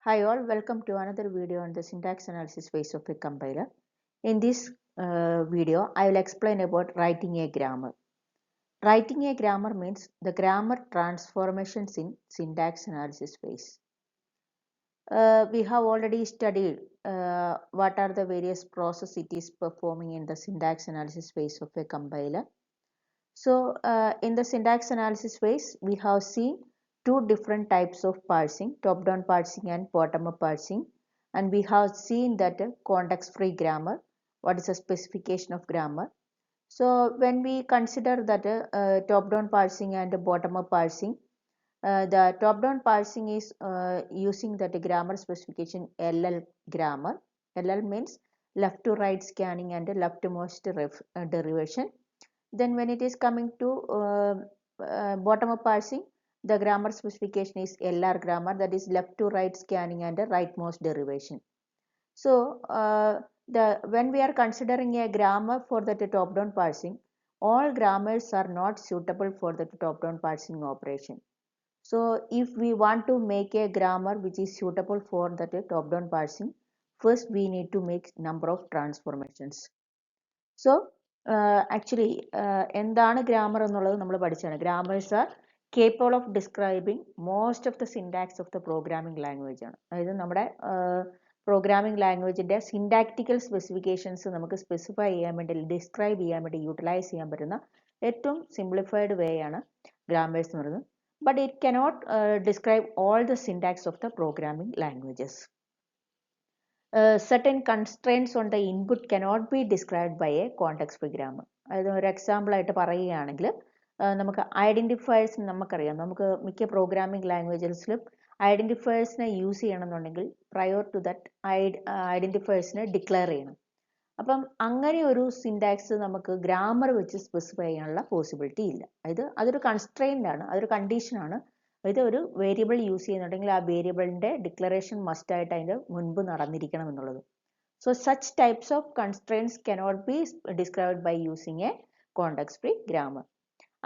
Hi all, welcome to another video on the syntax analysis phase of a compiler. In this video, I will explain about writing a grammar. Writing a grammar means the grammar transformations in syntax analysis phase. We have already studied what are the various processes it is performing in the syntax analysis phase of a compiler. So, in the syntax analysis phase, we have seen two different types of parsing, top-down parsing and bottom-up parsing. And we have seen that context-free grammar, what is the specification of grammar. So, when we consider that top-down parsing and bottom-up parsing, the top-down parsing is using that grammar specification LL grammar. LL means left to right scanning and leftmost derivation. Then when it is coming to bottom-up parsing, the grammar specification is LR grammar, that is left to right scanning and rightmost derivation. So when we are considering a grammar for the top-down parsing, all grammars are not suitable for the top-down parsing operation. So if we want to make a grammar which is suitable for the top-down parsing, first we need to make number of transformations. So actually എന്താണ് grammar എന്നുള്ളത് നമ്മൾ പഠിച്ചാണ്. Grammars are capable of describing most of the syntax of the programming language ആണ്. അതായത് നമ്മുടെ programming ലാംഗ്വേജിന്റെ syntactical specifications നമുക്ക് specify ചെയ്യാൻ വേണ്ടി ഡിസ്ക്രൈബ് ചെയ്യാൻ വേണ്ടി യൂട്ടിലൈസ് ചെയ്യാൻ പറ്റുന്ന ഏറ്റവും സിംപ്ലിഫൈഡ് വേ ആണ് ഗ്രാമേഴ്സ് എന്ന് പറയുന്നത്. But it cannot describe all the syntax of the programming languages. Certain constraints on the input cannot be described by a context-free grammar. അതായത് ഒരു എക്സാമ്പിൾ ആയിട്ട് പറയുകയാണെങ്കിൽ നമുക്ക് ഐഡന്റിഫയേഴ്സ് നമുക്കറിയാം, നമുക്ക് മിക്ക പ്രോഗ്രാമിംഗ് ലാംഗ്വേജസിലും ഐഡന്റിഫയേഴ്സിനെ യൂസ് ചെയ്യണമെന്നുണ്ടെങ്കിൽ പ്രയോർ ടു ദറ്റ് ഐഡന്റിഫയേഴ്സിനെ ഡിക്ലെയർ ചെയ്യണം. അപ്പം അങ്ങനെ ഒരു സിൻടാക്സ് നമുക്ക് ഗ്രാമർ വെച്ച് സ്പെസിഫൈ ചെയ്യാനുള്ള പോസിബിലിറ്റി ഇല്ല. അതൊരു കൺസ്ട്രെയിൻ്റ് ആണ്, അതൊരു കണ്ടീഷനാണ്. ഇത് ഒരു വേരിയബിൾ യൂസ് ചെയ്യുന്നുണ്ടെങ്കിൽ ആ വേരിയബിളിന്റെ ഡിക്ലറേഷൻ മസ്റ്റ് ആയിട്ട് അതിന്റെ മുൻപ് നടന്നിരിക്കണം എന്നുള്ളത്. So such types of constraints cannot be described by using a context free grammar.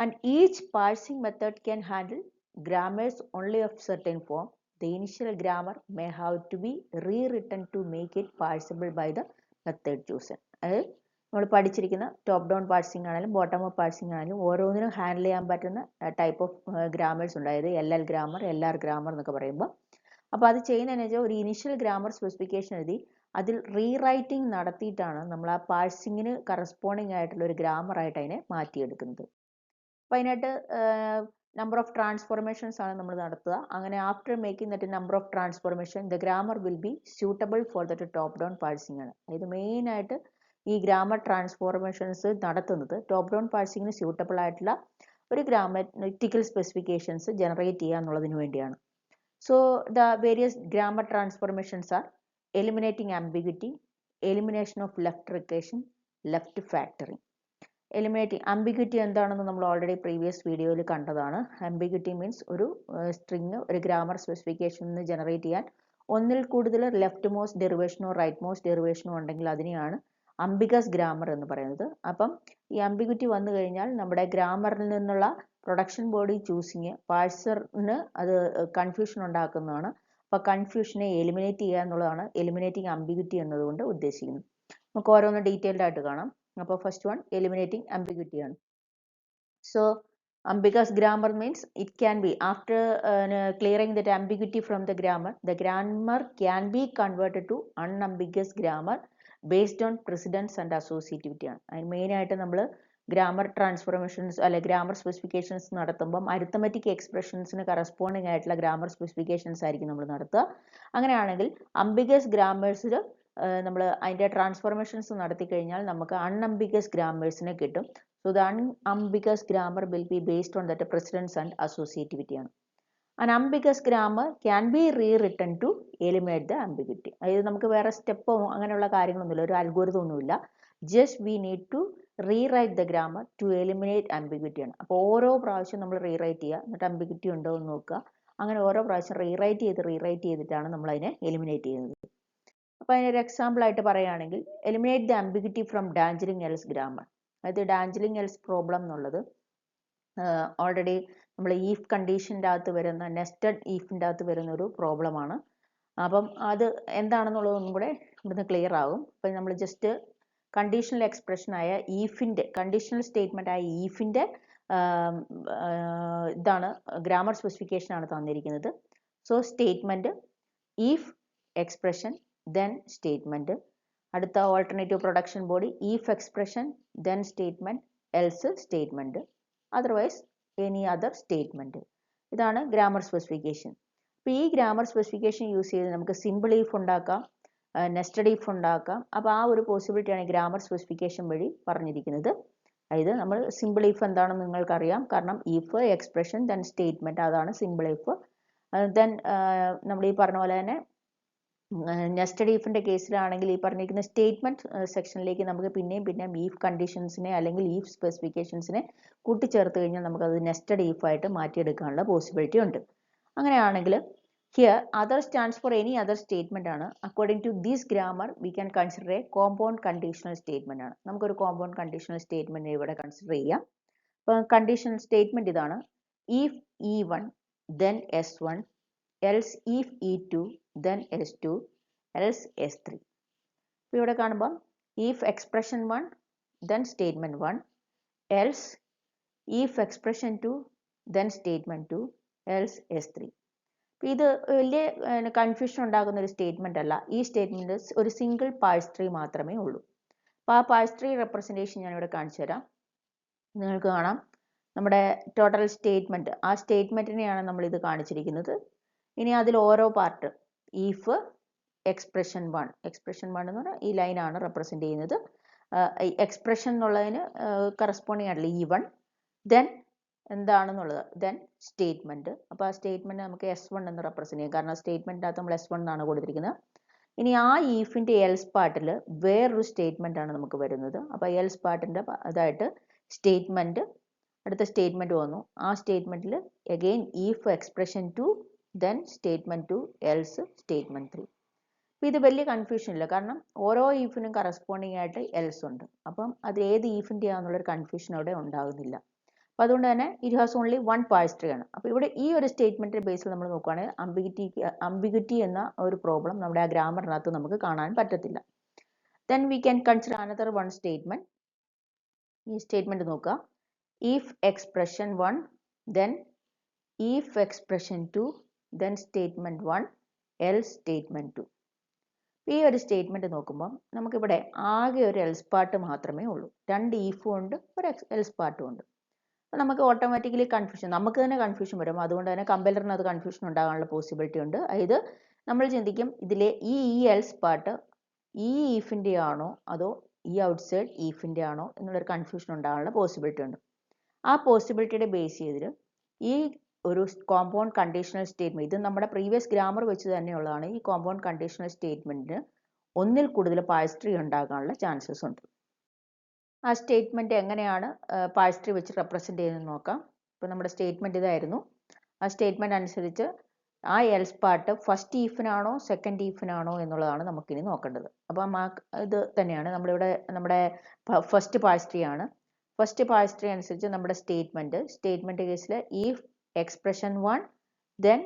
And each parsing method can handle grammars only of certain form. The initial grammar may have to be rewritten to make it parsable by the method chosen. അതായത് നമ്മൾ പഠിച്ചിരിക്കുന്ന top down parsing ആണെങ്കിലും bottom up parsing ആണെങ്കിലും ഓരോന്നിനും handle ചെയ്യാൻ പറ്റുന്ന type of grammars ഉണ്ട്. അതായത് LL ഗ്രാമർ, LR ഗ്രാമർ എന്നൊക്കെ പറയുമ്പോൾ. അപ്പോൾ അത് ചെയ്യുന്നതെന്ന് വെച്ചാൽ ഒരു ഇനിഷ്യൽ ഗ്രാമർ സ്പെസിഫിക്കേഷൻ എഴുതി അതിൽ റീറൈറ്റിംഗ് നടത്തിയിട്ടാണ് നമ്മൾ ആ പാഴ്സിങ്ങിന് കറസ്പോണ്ടിങ് ആയിട്ടുള്ള ഒരു ഗ്രാമറായിട്ട് അതിനെ മാറ്റിയെടുക്കുന്നത്. അപ്പോൾ അതിനായിട്ട് നമ്പർ ഓഫ് ട്രാൻസ്ഫോർമേഷൻസ് ആണ് നമ്മൾ നടത്തുക. അങ്ങനെ after making that number of transformation the grammar will be suitable for that top down parsing ആണ്. അതായത് മെയിനായിട്ട് ഈ ഗ്രാമർ ട്രാൻസ്ഫോർമേഷൻസ് നടത്തുന്നത് ടോപ്പ് ഡൗൺ പാഴ്സിങ്ങിന് സ്യൂട്ടബിൾ ആയിട്ടുള്ള ഒരു ഗ്രാമറ്റിക്കൽ സ്പെസിഫിക്കേഷൻസ് ജനറേറ്റ് ചെയ്യുക എന്നുള്ളതിന് വേണ്ടിയാണ്. So the various grammar transformations are eliminating ambiguity, elimination of left recursion, left factoring. Eliminating ambiguity എന്താണെന്ന് നമ്മൾ ഓൾറെഡി പ്രീവിയസ് വീഡിയോയിൽ കണ്ടതാണ്. ആംബിഗ്വിറ്റി മീൻസ് ഒരു സ്ട്രിങ് ഒരു ഗ്രാമർ സ്പെസിഫിക്കേഷനിൽ ജനറേറ്റ് ചെയ്യാൻ ഒന്നിൽ കൂടുതൽ ലെഫ്റ്റ് മോസ്റ്റ് ഡെറിവേഷനോ റൈറ്റ് മോസ്റ്റ് ഡെറിവേഷനോ ഉണ്ടെങ്കിൽ അതിനെയാണ് അംബിഗസ് ഗ്രാമർ എന്ന് പറയുന്നത്. അപ്പം ഈ ആംബിഗ്വിറ്റി വന്നു കഴിഞ്ഞാൽ നമ്മുടെ ഗ്രാമറിൽ നിന്നുള്ള പ്രൊഡക്ഷൻ ബോഡി ചൂസിങ് പാഴ്സറിന് അത് കൺഫ്യൂഷൻ ഉണ്ടാക്കുന്നതാണ്. അപ്പോൾ കൺഫ്യൂഷനെ എലിമിനേറ്റ് ചെയ്യുക എന്നുള്ളതാണ് എലിമിനേറ്റിംഗ് ആംബിഗ്വിറ്റി എന്നതുകൊണ്ട് ഉദ്ദേശിക്കുന്നത്. നമുക്ക് ഓരോന്ന് ഡീറ്റെയിൽഡ് ആയിട്ട് കാണാം. അപ്പോൾ ഫസ്റ്റ് വൺ എലിമിനേറ്റിംഗ് ആംബിഗ്വിറ്റി ആണ്. So ambiguous grammar means it can be after clearing that ambiguity from the grammar can be converted to unambiguous grammar based on precedence and associativity ആണ്. അതിന് മെയിനായിട്ട് നമ്മൾ ഗ്രാമർ ട്രാൻസ്ഫോർമേഷൻസ് അല്ലെ grammar specifications നടത്തുമ്പം arithmetic എക്സ്പ്രഷൻസിന് corresponding ആയിട്ടുള്ള grammar specifications ആയിരിക്കും നമ്മൾ നടത്തുക. അങ്ങനെയാണെങ്കിൽ അംബിഗസ് ഗ്രാമേഴ്സിൽ നമ്മൾ അതിൻ്റെ ട്രാൻസ്ഫോർമേഷൻസ് നടത്തി കഴിഞ്ഞാൽ നമുക്ക് അൺഅംബിഗസ് ഗ്രാമേഴ്സിനെ കിട്ടും. So the unambiguous grammar will be based on that precedence and associativity ആണ്. An ambiguous grammar can be rewritten to eliminate the ambiguity. അതായത് നമുക്ക് വേറെ സ്റ്റെപ്പോ അങ്ങനെയുള്ള കാര്യങ്ങളൊന്നുമില്ല, ഒരു അൽഗോരിതം ഒന്നുമില്ല. Just we need to rewrite the grammar to eliminate ambiguity ആണ്. അപ്പോൾ ഓരോ പ്രാവശ്യം നമ്മൾ റീറൈറ്റ് ചെയ്യുക, എന്നിട്ട് ആംബിഗ്വിറ്റി ഉണ്ടോ എന്ന് നോക്കുക. അങ്ങനെ ഓരോ പ്രാവശ്യം റീറൈറ്റ് ചെയ്തിട്ടാണ് നമ്മൾ അതിനെ എലിമിനേറ്റ് ചെയ്യുന്നത്. അപ്പോൾ അതിനൊരു എക്സാമ്പിൾ ആയിട്ട് പറയുകയാണെങ്കിൽ eliminate the ambiguity from dangling else grammar. അതായത് ഡാഞ്ചറിങ് എൽസ് പ്രോബ്ലം എന്നുള്ളത് ഓൾറെഡി നമ്മൾ ഈഫ് കണ്ടീഷൻ്റെ അകത്ത് വരുന്ന നെസ്റ്റഡ് ഈഫിൻ്റെ അകത്ത് വരുന്ന ഒരു പ്രോബ്ലമാണ്. അപ്പം അത് എന്താണെന്നുള്ളതൊന്നും കൂടെ ഇവിടുന്ന് ക്ലിയർ ആകും. അപ്പം നമ്മൾ ജസ്റ്റ് കണ്ടീഷണൽ എക്സ്പ്രഷൻ ആയ ഈഫിൻ്റെ കണ്ടീഷണൽ സ്റ്റേറ്റ്മെൻ്റ് ആയ ഈഫിൻ്റെ ഇതാണ് ഗ്രാമർ സ്പെസിഫിക്കേഷൻ ആണ് തന്നിരിക്കുന്നത്. So statement if expression then statement. അടുത്ത alternative production body if expression then statement else statement otherwise any other statement. ഇതാണ് ഗ്രാമർ സ്പെസിഫിക്കേഷൻ. അപ്പോൾ ഈ ഗ്രാമർ സ്പെസിഫിക്കേഷൻ യൂസ് ചെയ്ത് നമുക്ക് സിമ്പിൾ ഈഫ് ഉണ്ടാക്കാം, നെസ്റ്റഡ് ഈഫ് ഉണ്ടാക്കാം. അപ്പോൾ ആ ഒരു പോസിബിലിറ്റിയാണ് ഗ്രാമർ സ്പെസിഫിക്കേഷൻ വഴി പറഞ്ഞിരിക്കുന്നത്. അതായത് നമ്മൾ സിമ്പിൾ ഈഫ് എന്താണെന്ന് നിങ്ങൾക്കറിയാം, കാരണം ഈഫ് എക്സ്പ്രഷൻ ദെൻ സ്റ്റേറ്റ്മെൻറ്റ് അതാണ് സിമ്പിൾ ഈഫ്. ദെൻ നമ്മൾ ഈ പറഞ്ഞ പോലെ തന്നെ നെസ്റ്റഡ് ഈഫിൻ്റെ കേസിലാണെങ്കിൽ ഈ പറഞ്ഞിരിക്കുന്ന സ്റ്റേറ്റ്മെൻറ്റ് സെക്ഷനിലേക്ക് നമുക്ക് പിന്നെയും ഈഫ് കണ്ടീഷൻസിനെ അല്ലെങ്കിൽ ഈഫ് സ്പെസിഫിക്കേഷൻസിനെ കൂട്ടിച്ചേർത്ത് കഴിഞ്ഞാൽ നമുക്കത് നെസ്റ്റഡ് ഈഫായിട്ട് മാറ്റിയെടുക്കാനുള്ള പോസിബിലിറ്റി ഉണ്ട്. അങ്ങനെയാണെങ്കിൽ here other stands for any other statement ആണ്. According to this grammar we can consider a compound conditional statement ആണ്. നമുക്കൊരു കോമ്പൗണ്ട് കണ്ടീഷണൽ സ്റ്റേറ്റ്മെൻറ്റ് ഇവിടെ കൺസിഡർ ചെയ്യാം. അപ്പോൾ കണ്ടീഷണൽ സ്റ്റേറ്റ്മെൻറ്റ് ഇതാണ്: if E1 then S1 else if E2 then S2 else S3. ഇപ്പോൾ ഇവിടെ കാണുമ്പോൾ if expression 1 then statement 1 else if expression 2 then statement 2 else S3. ഇത് വലിയ കൺഫ്യൂഷൻ ഉണ്ടാകുന്ന ഒരു സ്റ്റേറ്റ്മെൻ്റ് അല്ല. ഈ സ്റ്റേറ്റ്മെൻറ്റ് ഒരു സിംഗിൾ പാഴ്സ് ട്രീ മാത്രമേ ഉള്ളൂ. അപ്പോൾ ആ പാഴ്സ് ട്രീ റെപ്രസെൻറ്റേഷൻ ഞാനിവിടെ കാണിച്ചു തരാം. നിങ്ങൾക്ക് കാണാം നമ്മുടെ ടോട്ടൽ സ്റ്റേറ്റ്മെൻറ്റ്, ആ സ്റ്റേറ്റ്മെൻറ്റിനെയാണ് നമ്മളിത് കാണിച്ചിരിക്കുന്നത്. ഇനി അതിൽ ഓരോ പാർട്ട് ഈഫ് എക്സ്പ്രഷൻ 1 എന്ന് പറഞ്ഞാൽ ഈ ലൈനാണ് റെപ്രസെൻ്റ് ചെയ്യുന്നത്. എക്സ്പ്രഷൻ എന്നുള്ളതിന് കറസ്പോണ്ടിങ് ആയിട്ടുള്ള E1 ദെൻ എന്താണെന്നുള്ളത് ദെൻ സ്റ്റേറ്റ്മെൻറ്റ്. അപ്പോൾ ആ സ്റ്റേറ്റ്മെൻറ്റ് നമുക്ക് S1 എന്ന് റെപ്രസെൻ്റ് ചെയ്യും, കാരണം സ്റ്റേറ്റ്മെൻറ്റിനകത്ത് നമ്മൾ S1 എന്നാണ് കൊടുത്തിരിക്കുന്നത്. ഇനി ആ ഈഫിൻ്റെ എൽസ് പാർട്ടിൽ വേറൊരു സ്റ്റേറ്റ്മെൻ്റ് ആണ് നമുക്ക് വരുന്നത്. അപ്പോൾ എൽസ് പാർട്ടിൻ്റെ അതായിട്ട് സ്റ്റേറ്റ്മെൻറ്റ്, അടുത്ത സ്റ്റേറ്റ്മെൻറ്റ് വന്നു. ആ സ്റ്റേറ്റ്മെൻറ്റിൽ again if expression 2 then statement 2 else statement 3. അപ്പോൾ ഇത് വലിയ കൺഫ്യൂഷൻ ഇല്ല, കാരണം ഓരോ ഈഫിനും കറസ്പോണ്ടിങ് ആയിട്ട് എൽസ് ഉണ്ട്. അപ്പം അത് ഏത് ഈഫിൻ്റെ ആണെന്നുള്ളൊരു കൺഫ്യൂഷൻ അവിടെ ഉണ്ടാകുന്നില്ല. അപ്പോൾ അതുകൊണ്ട് തന്നെ it has only one parse tree ആണ്. അപ്പോൾ ഇവിടെ ഈ ഒരു സ്റ്റേറ്റ്മെൻറ്റിൻ്റെ ബേസിൽ നമ്മൾ നോക്കുകയാണെങ്കിൽ അംബിഗിറ്റി എന്ന ഒരു പ്രോബ്ലം നമ്മുടെ ആ ഗ്രാമറിനകത്ത് നമുക്ക് കാണാൻ പറ്റത്തില്ല. Then we can consider another one statement. ഈ സ്റ്റേറ്റ്മെൻറ്റ് നോക്കുക: if expression 1 then if expression 2 then statement 1 else statement 2. ഈ ഒരു സ്റ്റേറ്റ്മെൻറ്റ് നോക്കുമ്പോൾ നമുക്കിവിടെ ആകെ ഒരു എൽസ് പാർട്ട് മാത്രമേ ഉള്ളൂ. രണ്ട് ഈഫും ഉണ്ട്, ഒരു എൽസ് പാർട്ടും ഉണ്ട്. അപ്പോൾ നമുക്ക് ഓട്ടോമാറ്റിക്കലി കൺഫ്യൂഷൻ, നമുക്ക് തന്നെ കൺഫ്യൂഷൻ വരും. അതുകൊണ്ട് തന്നെ കമ്പൈലറിന് അത് കൺഫ്യൂഷൻ ഉണ്ടാകാനുള്ള പോസിബിലിറ്റി ഉണ്ട്. അതായത് നമ്മൾ ചിന്തിക്കും ഇതിലെ ഈ എൽസ് പാർട്ട് ഈ ഈഫിൻ്റെ ആണോ അതോ ഈ ഔട്ട്സൈഡ് ഈഫിൻ്റെ ആണോ എന്നുള്ളൊരു കൺഫ്യൂഷൻ ഉണ്ടാകാനുള്ള പോസിബിലിറ്റി ഉണ്ട്. ആ പോസിബിലിറ്റിയുടെ ബേസ് ചെയ്തിട്ട് ഈ ഒരു കോമ്പൗണ്ട് കണ്ടീഷണൽ സ്റ്റേറ്റ്മെൻറ്റ്, ഇത് നമ്മുടെ പ്രീവിയസ് ഗ്രാമർ വെച്ച് തന്നെയുള്ളതാണ്. ഈ കോമ്പൗണ്ട് കണ്ടീഷണൽ സ്റ്റേറ്റ്മെൻറ്റിന് ഒന്നിൽ കൂടുതൽ പാഴ്സ് ട്രീ ഉണ്ടാകാനുള്ള ചാൻസസ് ഉണ്ട്. ആ സ്റ്റേറ്റ്മെൻറ്റ് എങ്ങനെയാണ് പാഴ്സ് ട്രീ വെച്ച് റെപ്രസെൻ്റ് ചെയ്യുന്നത് നോക്കാം. ഇപ്പോൾ നമ്മുടെ സ്റ്റേറ്റ്മെൻറ്റ് ഇതായിരുന്നു. ആ സ്റ്റേറ്റ്മെൻറ്റ് അനുസരിച്ച് ആ എൽസ് പാർട്ട് ഫസ്റ്റ് ഈഫിനാണോ സെക്കൻഡ് ഈഫിനാണോ എന്നുള്ളതാണ് നമുക്കിനി നോക്കേണ്ടത്. അപ്പം ഇത് തന്നെയാണ് നമ്മളിവിടെ നമ്മുടെ ഫസ്റ്റ് പാഴ്സ് ട്രീ ആണ്. ഫസ്റ്റ് പാഴ്സ് ട്രീ അനുസരിച്ച് നമ്മുടെ സ്റ്റേറ്റ്മെൻറ്റ് കേസിൽ ഈഫ് എക്സ്പ്രഷൻ 1 ദെൻ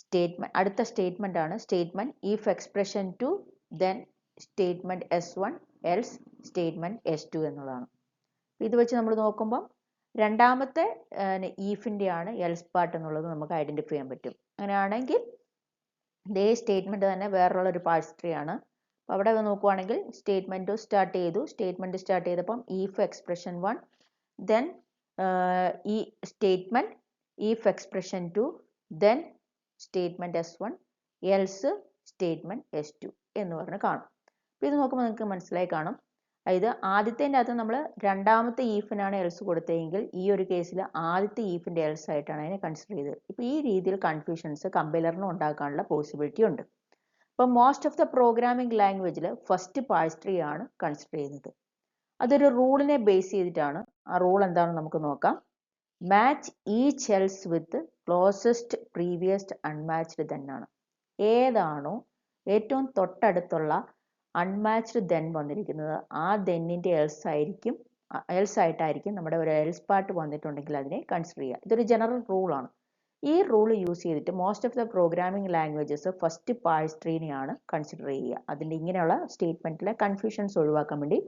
സ്റ്റേറ്റ്മെൻറ്റ്, അടുത്ത സ്റ്റേറ്റ്മെൻ്റ് ആണ് statement if expression 2 then statement S1 else statement S2 എന്നുള്ളതാണ്. ഇത് വെച്ച് നമ്മൾ നോക്കുമ്പം രണ്ടാമത്തെ ഈഫിൻ്റെ ആണ് എൽസ് പാർട്ട് എന്നുള്ളത് നമുക്ക് ഐഡൻറ്റിഫൈ ചെയ്യാൻ പറ്റും. അങ്ങനെയാണെങ്കിൽ ഇതേ സ്റ്റേറ്റ്മെൻറ്റ് തന്നെ വേറെയുള്ളൊരു പാഴ്സ് ട്രീ ആണ്. അപ്പോൾ അവിടെ നോക്കുവാണെങ്കിൽ സ്റ്റേറ്റ്മെൻറ്റ് സ്റ്റാർട്ട് ചെയ്തപ്പം ഈഫ് എക്സ്പ്രഷൻ 1 ദെൻ ഈ statement if expression 2 then statement S1 else statement S2 എന്ന് പറഞ്ഞ് കാണും. അപ്പോൾ ഇത് നോക്കുമ്പോൾ നിങ്ങൾക്ക് മനസ്സിലായി കാണും. അതായത് ആദ്യത്തേൻ്റെ അകത്ത് നമ്മൾ രണ്ടാമത്തെ ഈഫിനാണ് എൽസ് കൊടുത്തതെങ്കിൽ ഈ ഒരു കേസിൽ ആദ്യത്തെ ഈഫിൻ്റെ എൽസ് ആയിട്ടാണ് അതിനെ കൺസിഡർ ചെയ്തത്. ഇപ്പോൾ ഈ രീതിയിൽ കൺഫ്യൂഷൻസ് കമ്പൈലറിന് ഉണ്ടാക്കാനുള്ള പോസിബിലിറ്റി ഉണ്ട്. അപ്പോൾ മോസ്റ്റ് ഓഫ് ദ പ്രോഗ്രാമിംഗ് ലാംഗ്വേജിൽ ഫസ്റ്റ് പാഴ്സ് ട്രീ ആണ് കൺസിഡർ ചെയ്യുന്നത്. അതൊരു റൂളിനെ ബേസ് ചെയ്തിട്ടാണ്. ആ റൂൾ എന്താണെന്ന് നമുക്ക് നോക്കാം. മാച്ച് ഈച്ച് എൽസ് വിത്ത് ക്ലോസസ്റ്റ് പ്രീവിയസ്റ്റ് അൺമാച്ച്ഡ് ദെൻ ആണ്. ഏതാണോ ഏറ്റവും തൊട്ടടുത്തുള്ള അൺമാച്ച്ഡ് ദെൻ വന്നിരിക്കുന്നത് ആ ദെന്നിൻ്റെ എൽസ് ആയിട്ടായിരിക്കും നമ്മുടെ ഒരു എൽസ് പാർട്ട് വന്നിട്ടുണ്ടെങ്കിൽ അതിനെ കൺസിഡർ ചെയ്യുക. ഇതൊരു ജനറൽ റൂളാണ്. ഈ റൂൾ യൂസ് ചെയ്തിട്ട് most of the programming languages first parse ട്രീനെയാണ് കൺസിഡർ ചെയ്യുക. അതിൻ്റെ ഇങ്ങനെയുള്ള സ്റ്റേറ്റ്മെൻറ്റിലെ കൺഫ്യൂഷൻസ് ഒഴിവാക്കാൻ വേണ്ടി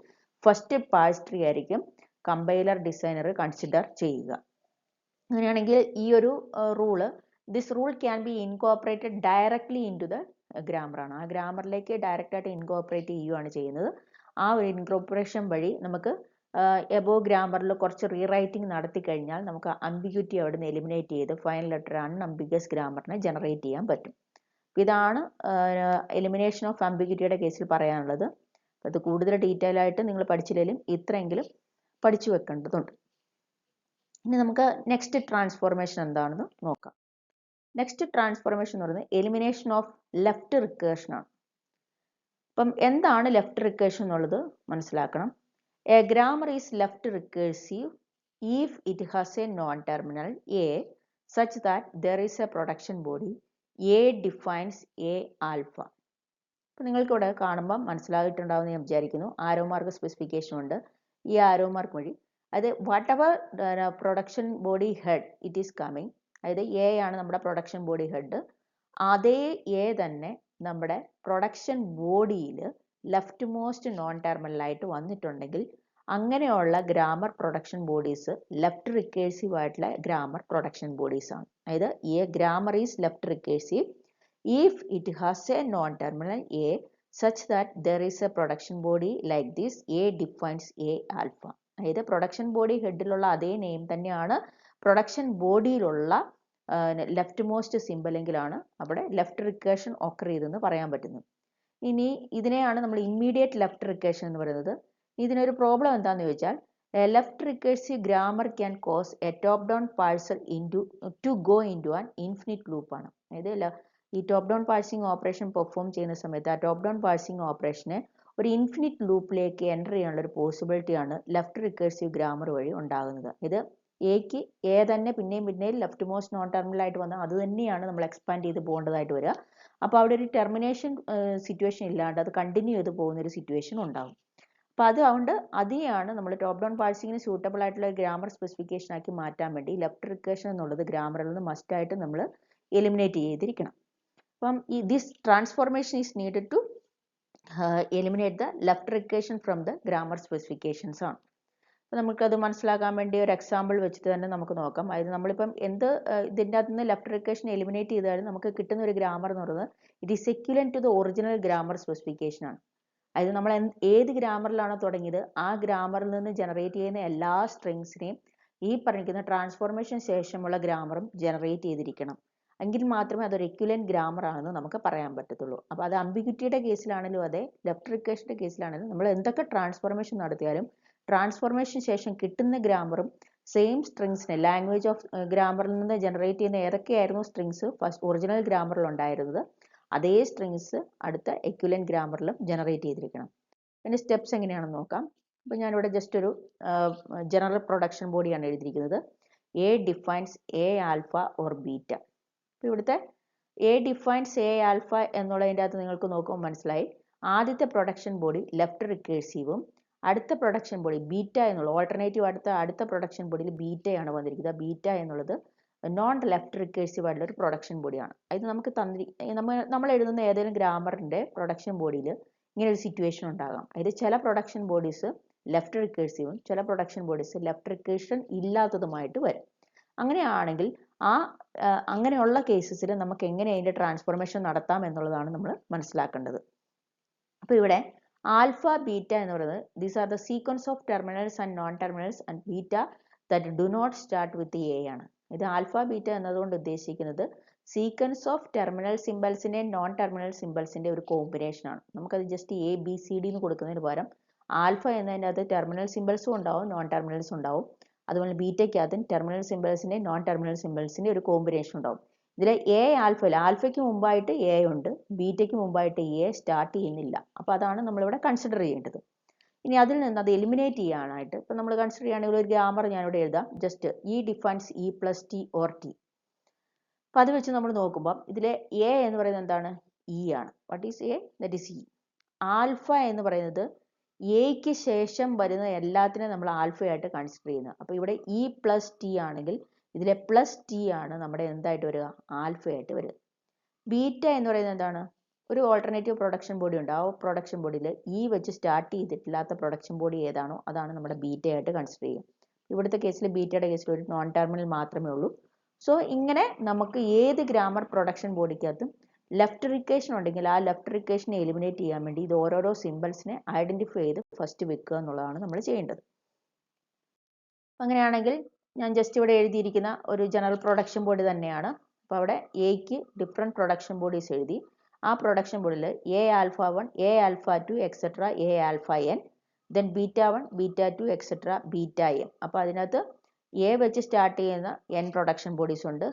ഫസ്റ്റ് പാഴ്സ് ട്രീ ആയിരിക്കും കമ്പൈലർ ഡിസൈനർ കൺസിഡർ ചെയ്യുക. അങ്ങനെയാണെങ്കിൽ ഈ ഒരു rule this rule can be incorporated directly into the ഗ്രാമറാണ്. ആ ഗ്രാമറിലേക്ക് ഡയറക്റ്റായിട്ട് ഇൻകോപ്പറേറ്റ് ചെയ്യുകയാണ് ചെയ്യുന്നത്. ആ ഒരു ഇൻകോപ്പറേഷൻ വഴി നമുക്ക് എബോ ഗ്രാമറിൽ കുറച്ച് റീറൈറ്റിംഗ് നടത്തി കഴിഞ്ഞാൽ നമുക്ക് അംബിഗ്യൂറ്റി അവിടെ നിന്ന് എലിമിനേറ്റ് ചെയ്ത് ഫൈനൽ ലെറ്റർ അൺഅംബിഗ്യസ് ഗ്രാമറിനെ ജനറേറ്റ് ചെയ്യാൻ പറ്റും. ഇതാണ് എലിമിനേഷൻ ഓഫ് അംബിഗ്യൂറ്റിയുടെ കേസിൽ പറയാനുള്ളത്. അത് കൂടുതൽ ഡീറ്റെയിൽ ആയിട്ട് നിങ്ങൾ പഠിച്ചില്ലെങ്കിലും ഇത്രയെങ്കിലും പഠിച്ചു വെക്കേണ്ടതുണ്ട്. ഇനി നമുക്ക് നെക്സ്റ്റ് ട്രാൻസ്ഫോർമേഷൻ എന്താണെന്ന് നോക്കാം. നെക്സ്റ്റ് ട്രാൻസ്ഫോർമേഷൻ എന്ന് പറയുന്നത് എലിമിനേഷൻ ഓഫ് ലെഫ്റ്റ് റിക്കേഷൻ ആണ്. അപ്പം എന്താണ് ലെഫ്റ്റ് റിക്കേഷൻ എന്നുള്ളത് മനസ്സിലാക്കണം. A grammar is left recursive if it has A non terminal A such that there is A production body A defines A alpha. അപ്പം നിങ്ങൾക്ക് ഇവിടെ കാണുമ്പോൾ മനസ്സിലായിട്ടുണ്ടാവും ഞാൻ വിചാരിക്കുന്നു. ആരോ മാർക്ക് സ്പെസിഫിക്കേഷൻ ഉണ്ട്. ഈ ആരോ മാർക്ക് വഴി അത് what ever production body head it is coming, അതായത് എ ആണ് നമ്മുടെ പ്രൊഡക്ഷൻ ബോഡി ഹെഡ്, അതേ എ തന്നെ നമ്മുടെ പ്രൊഡക്ഷൻ ബോഡിയിൽ ലെഫ്റ്റ് മോസ്റ്റ് നോൺ ടെർമിനലായിട്ട് വന്നിട്ടുണ്ടെങ്കിൽ അങ്ങനെയുള്ള grammar production bodies left recursive ആയിട്ടുള്ള ഗ്രാമർ പ്രൊഡക്ഷൻ ബോഡീസ് ആണ്. അതായത് A grammar is left recursive if it has a non-terminal a such that there is a production body like this a defines a alpha. അതായത് production body ഹെഡിലുള്ള അതേ name തന്നെയാണ് production ബോഡിയിലുള്ള left most സിമ്പലെങ്കിലാണ് അവിടെ left recursion occur ചെയ്തെന്ന് പറയാൻ പറ്റുന്നത്. ഇനി ഇതിനെയാണ് നമ്മൾ ഇമ്മീഡിയറ്റ് ലെഫ്റ്റ് റിക്കേഷൻ എന്ന് പറയുന്നത്. ഇതിനൊരു പ്രോബ്ലം എന്താണെന്ന് ചോദിച്ചാൽ left recursive grammar can cause a top down parser to go into an infinite ലൂപ്പാണ്. അതായത് ഈ top down parsing operation perform ചെയ്യുന്ന സമയത്ത് ആ ടോപ്പ് ഡൗൺ പാഴ്സിംഗ് ഓപ്പറേഷനെ ഒരു ഇൻഫിനിറ്റ് ലൂപ്പിലേക്ക് എൻ്റർ ചെയ്യാനുള്ള ഒരു പോസിബിലിറ്റിയാണ് ലെഫ്റ്റ് റിക്കേഴ്സീവ് ഗ്രാമർ വഴി ഉണ്ടാകുന്നത്. ഇത് എക്ക് എ തന്നെ പിന്നെയും ലെഫ്റ്റ് മോസ്റ്റ് നോൺ ടെർമിനലായിട്ട് വന്നാൽ അത് തന്നെയാണ് നമ്മൾ എക്സ്പാൻഡ് ചെയ്ത് പോകേണ്ടതായിട്ട് വരിക. അപ്പോൾ അവിടെ ഒരു ടെർമിനേഷൻ സിറ്റുവേഷൻ ഇല്ലാണ്ട് അത് കണ്ടിന്യൂ ചെയ്ത് പോകുന്ന ഒരു സിറ്റുവേഷൻ ഉണ്ടാകും. അപ്പോൾ അതുകൊണ്ട് അതിനെയാണ് നമ്മൾ ടോപ്പ് ഡൗൺ പാഴ്സിങ്ങിന് സ്യൂട്ടബിൾ ആയിട്ടുള്ള ഗ്രാമർ സ്പെസിഫിക്കേഷൻ ആക്കി മാറ്റാൻ വേണ്ടി ലെഫ്റ്റ് റിക്കേഷൻ എന്നുള്ളത് ഗ്രാമറിൽ നിന്ന് മസ്റ്റായിട്ട് നമ്മൾ എലിമിനേറ്റ് ചെയ്തിരിക്കണം. അപ്പം this transformation is needed to eliminate the left recursion from the grammar specifications ആണ്. അപ്പോൾ നമുക്കത് മനസ്സിലാക്കാൻ വേണ്ടി ഒരു എക്സാമ്പിൾ വെച്ചിട്ട് തന്നെ നമുക്ക് നോക്കാം. അതായത് നമ്മളിപ്പം ഇതിൻ്റെ അകത്ത് നിന്ന് ലെഫ്റ്റ് റിക്കേഷൻ എലിമിനേറ്റ് ചെയ്താലും നമുക്ക് കിട്ടുന്ന ഒരു ഗ്രാമർ എന്ന് പറയുന്നത് it is equivalent to the original grammar specification ആണ്. അതായത് നമ്മൾ ഏത് ഗ്രാമറിലാണോ തുടങ്ങിയത് ആ ഗ്രാമറിൽ നിന്ന് ജനറേറ്റ് ചെയ്യുന്ന എല്ലാ സ്ട്രിങ്സിനെയും ഈ പറഞ്ഞിരിക്കുന്ന ട്രാൻസ്ഫോർമേഷൻ ശേഷമുള്ള ഗ്രാമറും ജനറേറ്റ് ചെയ്തിരിക്കണം. എങ്കിൽ മാത്രമേ അതൊരു എക്വിവലന്റ് ഗ്രാമർ ആണെന്ന് നമുക്ക് പറയാൻ പറ്റത്തുള്ളൂ. അപ്പോൾ അത് അംബിഗ്യൂറ്റിയുടെ കേസിലാണെങ്കിലും അതെ ലെഫ്റ്റ് റിക്കേഷൻ്റെ കേസിലാണെങ്കിലും നമ്മൾ എന്തൊക്കെ ട്രാൻസ്ഫോർമേഷൻ നടത്തിയാലും ട്രാൻസ്ഫോർമേഷൻ ശേഷം കിട്ടുന്ന ഗ്രാമറും സെയിം സ്ട്രിങ്സിനെ ലാംഗ്വേജ് ഓഫ് ഗ്രാമറിൽ നിന്ന് ജനറേറ്റ് ചെയ്യുന്ന ഏതൊക്കെയായിരുന്നു സ്ട്രിങ്സ് ഫസ്റ്റ് ഒറിജിനൽ ഗ്രാമറിൽ ഉണ്ടായിരുന്നത് അതേ സ്ട്രിങ്സ് അടുത്ത എക്വിവലന്റ് ഗ്രാമറിലും ജനറേറ്റ് ചെയ്തിരിക്കണം. അതിൻ്റെ സ്റ്റെപ്സ് എങ്ങനെയാണെന്ന് നോക്കാം. അപ്പോൾ ഞാനിവിടെ ജസ്റ്റ് ഒരു ജനറൽ പ്രൊഡക്ഷൻ ബോഡിയാണ് എഴുതിയിരിക്കുന്നത്. A defines A alpha or beta. അപ്പോൾ ഇവിടുത്തെ എ ഡിഫൈൻസ് എ ആൽഫ എന്നുള്ളതിൻ്റെ അകത്ത് നിങ്ങൾക്ക് നോക്കുമ്പോൾ മനസ്സിലായി ആദ്യത്തെ പ്രൊഡക്ഷൻ ബോഡി ലെഫ്റ്റ് റിക്കേഴ്സീവും അടുത്ത പ്രൊഡക്ഷൻ ബോഡി ബീറ്റ എന്നുള്ള ഓൾട്ടർനേറ്റീവ് അടുത്ത പ്രൊഡക്ഷൻ ബോഡിയിൽ ബീറ്റയാണ് വന്നിരിക്കുന്നത്. ബീറ്റ എന്നുള്ളത് നോൺ ലെഫ്റ്റ് റിക്കേഴ്സീവ് ആയിട്ടുള്ള ഒരു പ്രൊഡക്ഷൻ ബോഡിയാണ്. അത് നമുക്ക് നമ്മൾ എഴുതുന്ന ഏതെങ്കിലും ഗ്രാമറിൻ്റെ പ്രൊഡക്ഷൻ ബോഡിയിൽ ഇങ്ങനെ ഒരു സിറ്റുവേഷൻ ഉണ്ടാകാം. അതായത് ചില പ്രൊഡക്ഷൻ ബോഡീസ് ലെഫ്റ്റ് റിക്കേഴ്സീവും ചില പ്രൊഡക്ഷൻ ബോഡീസ് ലെഫ്റ്റ് റിക്കേഷൻ ഇല്ലാത്തതുമായിട്ട് വരും. അങ്ങനെയാണെങ്കിൽ അങ്ങനെയുള്ള കേസസിൽ നമുക്ക് എങ്ങനെ അതിൻ്റെ ട്രാൻസ്ഫോർമേഷൻ നടത്താം എന്നുള്ളതാണ് നമ്മൾ മനസ്സിലാക്കേണ്ടത്. അപ്പോൾ ഇവിടെ ആൽഫ ബീറ്റ എന്ന് പറയുന്നത് these are the sequence of terminals and non terminals and beta that do not start with A ആണ്. ഇത് ആൽഫ ബീറ്റ എന്നതുകൊണ്ട് ഉദ്ദേശിക്കുന്നത് സീക്വൻസ് ഓഫ് ടെർമിനൽ സിമ്പൽസിൻ്റെ നോൺ ടെർമിനൽ സിമ്പൽസിൻ്റെ ഒരു കോമ്പിനേഷൻ ആണ്. നമുക്കത് just A B C D എന്ന് കൊടുക്കുന്നതിന് പകരം ആൽഫ എന്നതിൻ്റെ അകത്ത് ടെർമിനൽ സിമ്പൽസും ഉണ്ടാവും നോൺ ടെർമിനൽസും ഉണ്ടാവും. അതുപോലെ ബീറ്റയ്ക്കകത്തും ടെർമിനൽ സിമ്പൽസിൻ്റെ നോൺ ടെർമിനൽ സിമ്പൽസിൻ്റെ ഒരു കോമ്പിനേഷൻ ഉണ്ടാവും. ഇതിൽ എ ആൽഫയ്ക്ക് മുമ്പായിട്ട് എ ഉണ്ട്, ബീറ്റയ്ക്ക് മുമ്പായിട്ട് എ സ്റ്റാർട്ട് ചെയ്യുന്നില്ല. അപ്പോൾ അതാണ് നമ്മളിവിടെ കൺസിഡർ ചെയ്യേണ്ടത്. ഇനി അതിൽ നിന്ന് അത് എലിമിനേറ്റ് ചെയ്യാനായിട്ട് ഇപ്പം നമ്മൾ കൺസിഡർ ചെയ്യുകയാണെങ്കിൽ ഒരു ഗ്രാമർ ഞാനിവിടെ എഴുതാം. Just E defines E plus T or T. അപ്പം അത് വെച്ച് നമ്മൾ നോക്കുമ്പോൾ ഇതിലെ എ എന്ന് പറയുന്നത് എന്താണ്? ഇ ആണ്. What is A? That is E. Alpha എന്ന് പറയുന്നത് എക്ക് ശേഷം വരുന്ന എല്ലാത്തിനും നമ്മൾ ആൽഫയായിട്ട് കൺസിഡർ ചെയ്യുന്നത്. അപ്പോൾ ഇവിടെ ഇ പ്ലസ് ടി ആണെങ്കിൽ ഇതിലെ പ്ലസ് ടി ആണ് നമ്മുടെ എന്തായിട്ട് വരിക, ആൽഫയായിട്ട് വരിക. ബീറ്റ എന്ന് പറയുന്നത് എന്താണ്, ഒരു ഓൾട്ടർനേറ്റീവ് പ്രൊഡക്ഷൻ ബോഡി ഉണ്ട്. ആ പ്രൊഡക്ഷൻ ബോഡിയിൽ ഇ വെച്ച് സ്റ്റാർട്ട് ചെയ്തിട്ടില്ലാത്ത പ്രൊഡക്ഷൻ ബോഡി ഏതാണോ അതാണ് നമ്മുടെ ബീറ്റ ആയിട്ട് കൺസിഡർ ചെയ്യുക. ഇവിടുത്തെ കേസിൽ ബീറ്റയുടെ കേസിൽ ഒരു നോൺ ടെർമിനൽ മാത്രമേ ഉള്ളൂ. സോ ഇങ്ങനെ നമുക്ക് ഏത് ഗ്രാമർ പ്രൊഡക്ഷൻ ബോഡിക്കകത്തും ലെഫ്റ്റ് റിക്കേഷൻ ഉണ്ടെങ്കിൽ ആ ലെഫ്റ്റ് റിക്കേഷനെ എലിമിനേറ്റ് ചെയ്യാൻ വേണ്ടി ഇത് ഓരോരോ സിമ്പിൾസിനെ ഐഡന്റിഫൈ ചെയ്ത് ഫസ്റ്റ് വെക്കുക എന്നുള്ളതാണ് നമ്മൾ ചെയ്യേണ്ടത്. അങ്ങനെയാണെങ്കിൽ ഞാൻ ജസ്റ്റ് ഇവിടെ എഴുതിയിരിക്കുന്ന ഒരു ജനറൽ പ്രൊഡക്ഷൻ ബോഡി തന്നെയാണ്. അപ്പോൾ അവിടെ എക്ക് ഡിഫറെൻറ്റ് പ്രൊഡക്ഷൻ ബോഡീസ് എഴുതി. ആ പ്രൊഡക്ഷൻ ബോഡിയിൽ A alpha 1, A alpha 2 etcetera A alpha N, then beta 1, beta 2 etcetera beta M. അപ്പോൾ അതിനകത്ത് എ വെച്ച് സ്റ്റാർട്ട് ചെയ്യുന്ന എൻ പ്രൊഡക്ഷൻ ബോഡീസ് ഉണ്ട്,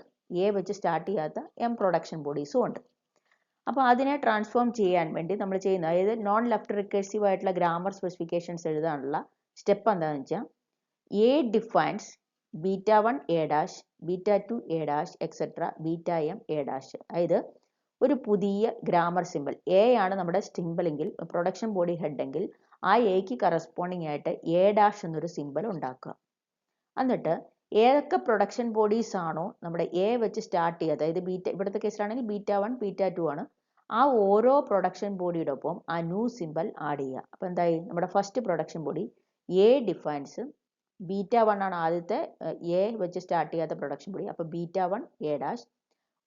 എ വെച്ച് സ്റ്റാർട്ട് ചെയ്യാത്ത എം പ്രൊഡക്ഷൻ ബോഡീസും ഉണ്ട്. അപ്പോൾ അതിനെ ട്രാൻസ്ഫോം ചെയ്യാൻ വേണ്ടി നമ്മൾ ചെയ്യുന്ന, അതായത് നോൺ ലെഫ്റ്റ് റിക്കേഴ്സീവ് ആയിട്ടുള്ള ഗ്രാമർ സ്പെസിഫിക്കേഷൻസ് എഴുതാനുള്ള സ്റ്റെപ്പ് എന്താണെന്ന് വെച്ചാൽ, A defines beta 1 A dash, beta 2 A dash etcetera beta M A dash. അതായത് ഒരു പുതിയ ഗ്രാമർ സിമ്പിൾ എ ആണ് നമ്മുടെ സിമ്പിൾ എങ്കിൽ, പ്രൊഡക്ഷൻ ബോഡി ഹെഡ് എങ്കിൽ ആ എക്ക് കറസ്പോണ്ടിങ് ആയിട്ട് എ ഡാഷ് എന്നൊരു സിമ്പിൾ ഉണ്ടാക്കുക. എന്നിട്ട് ഏതൊക്കെ പ്രൊഡക്ഷൻ ബോഡീസ് ആണോ നമ്മുടെ എ വെച്ച് സ്റ്റാർട്ട് ചെയ്യുക, അതായത് ബീറ്റ, ഇവിടുത്തെ കേസിലാണെങ്കിൽ ബീറ്റ 1 ബീറ്റ 2 ആണ്, ആ ഓരോ പ്രൊഡക്ഷൻ ബോഡിയുടെ ഒപ്പം ആ ന്യൂ സിമ്പിൾ ആഡ് ചെയ്യുക. അപ്പോൾ എന്തായി, നമ്മുടെ first production body A defines beta 1 ആണ് ആദ്യത്തെ എ വെച്ച് സ്റ്റാർട്ട് ചെയ്യാത്ത പ്രൊഡക്ഷൻ ബോഡി. അപ്പോൾ beta 1 A dash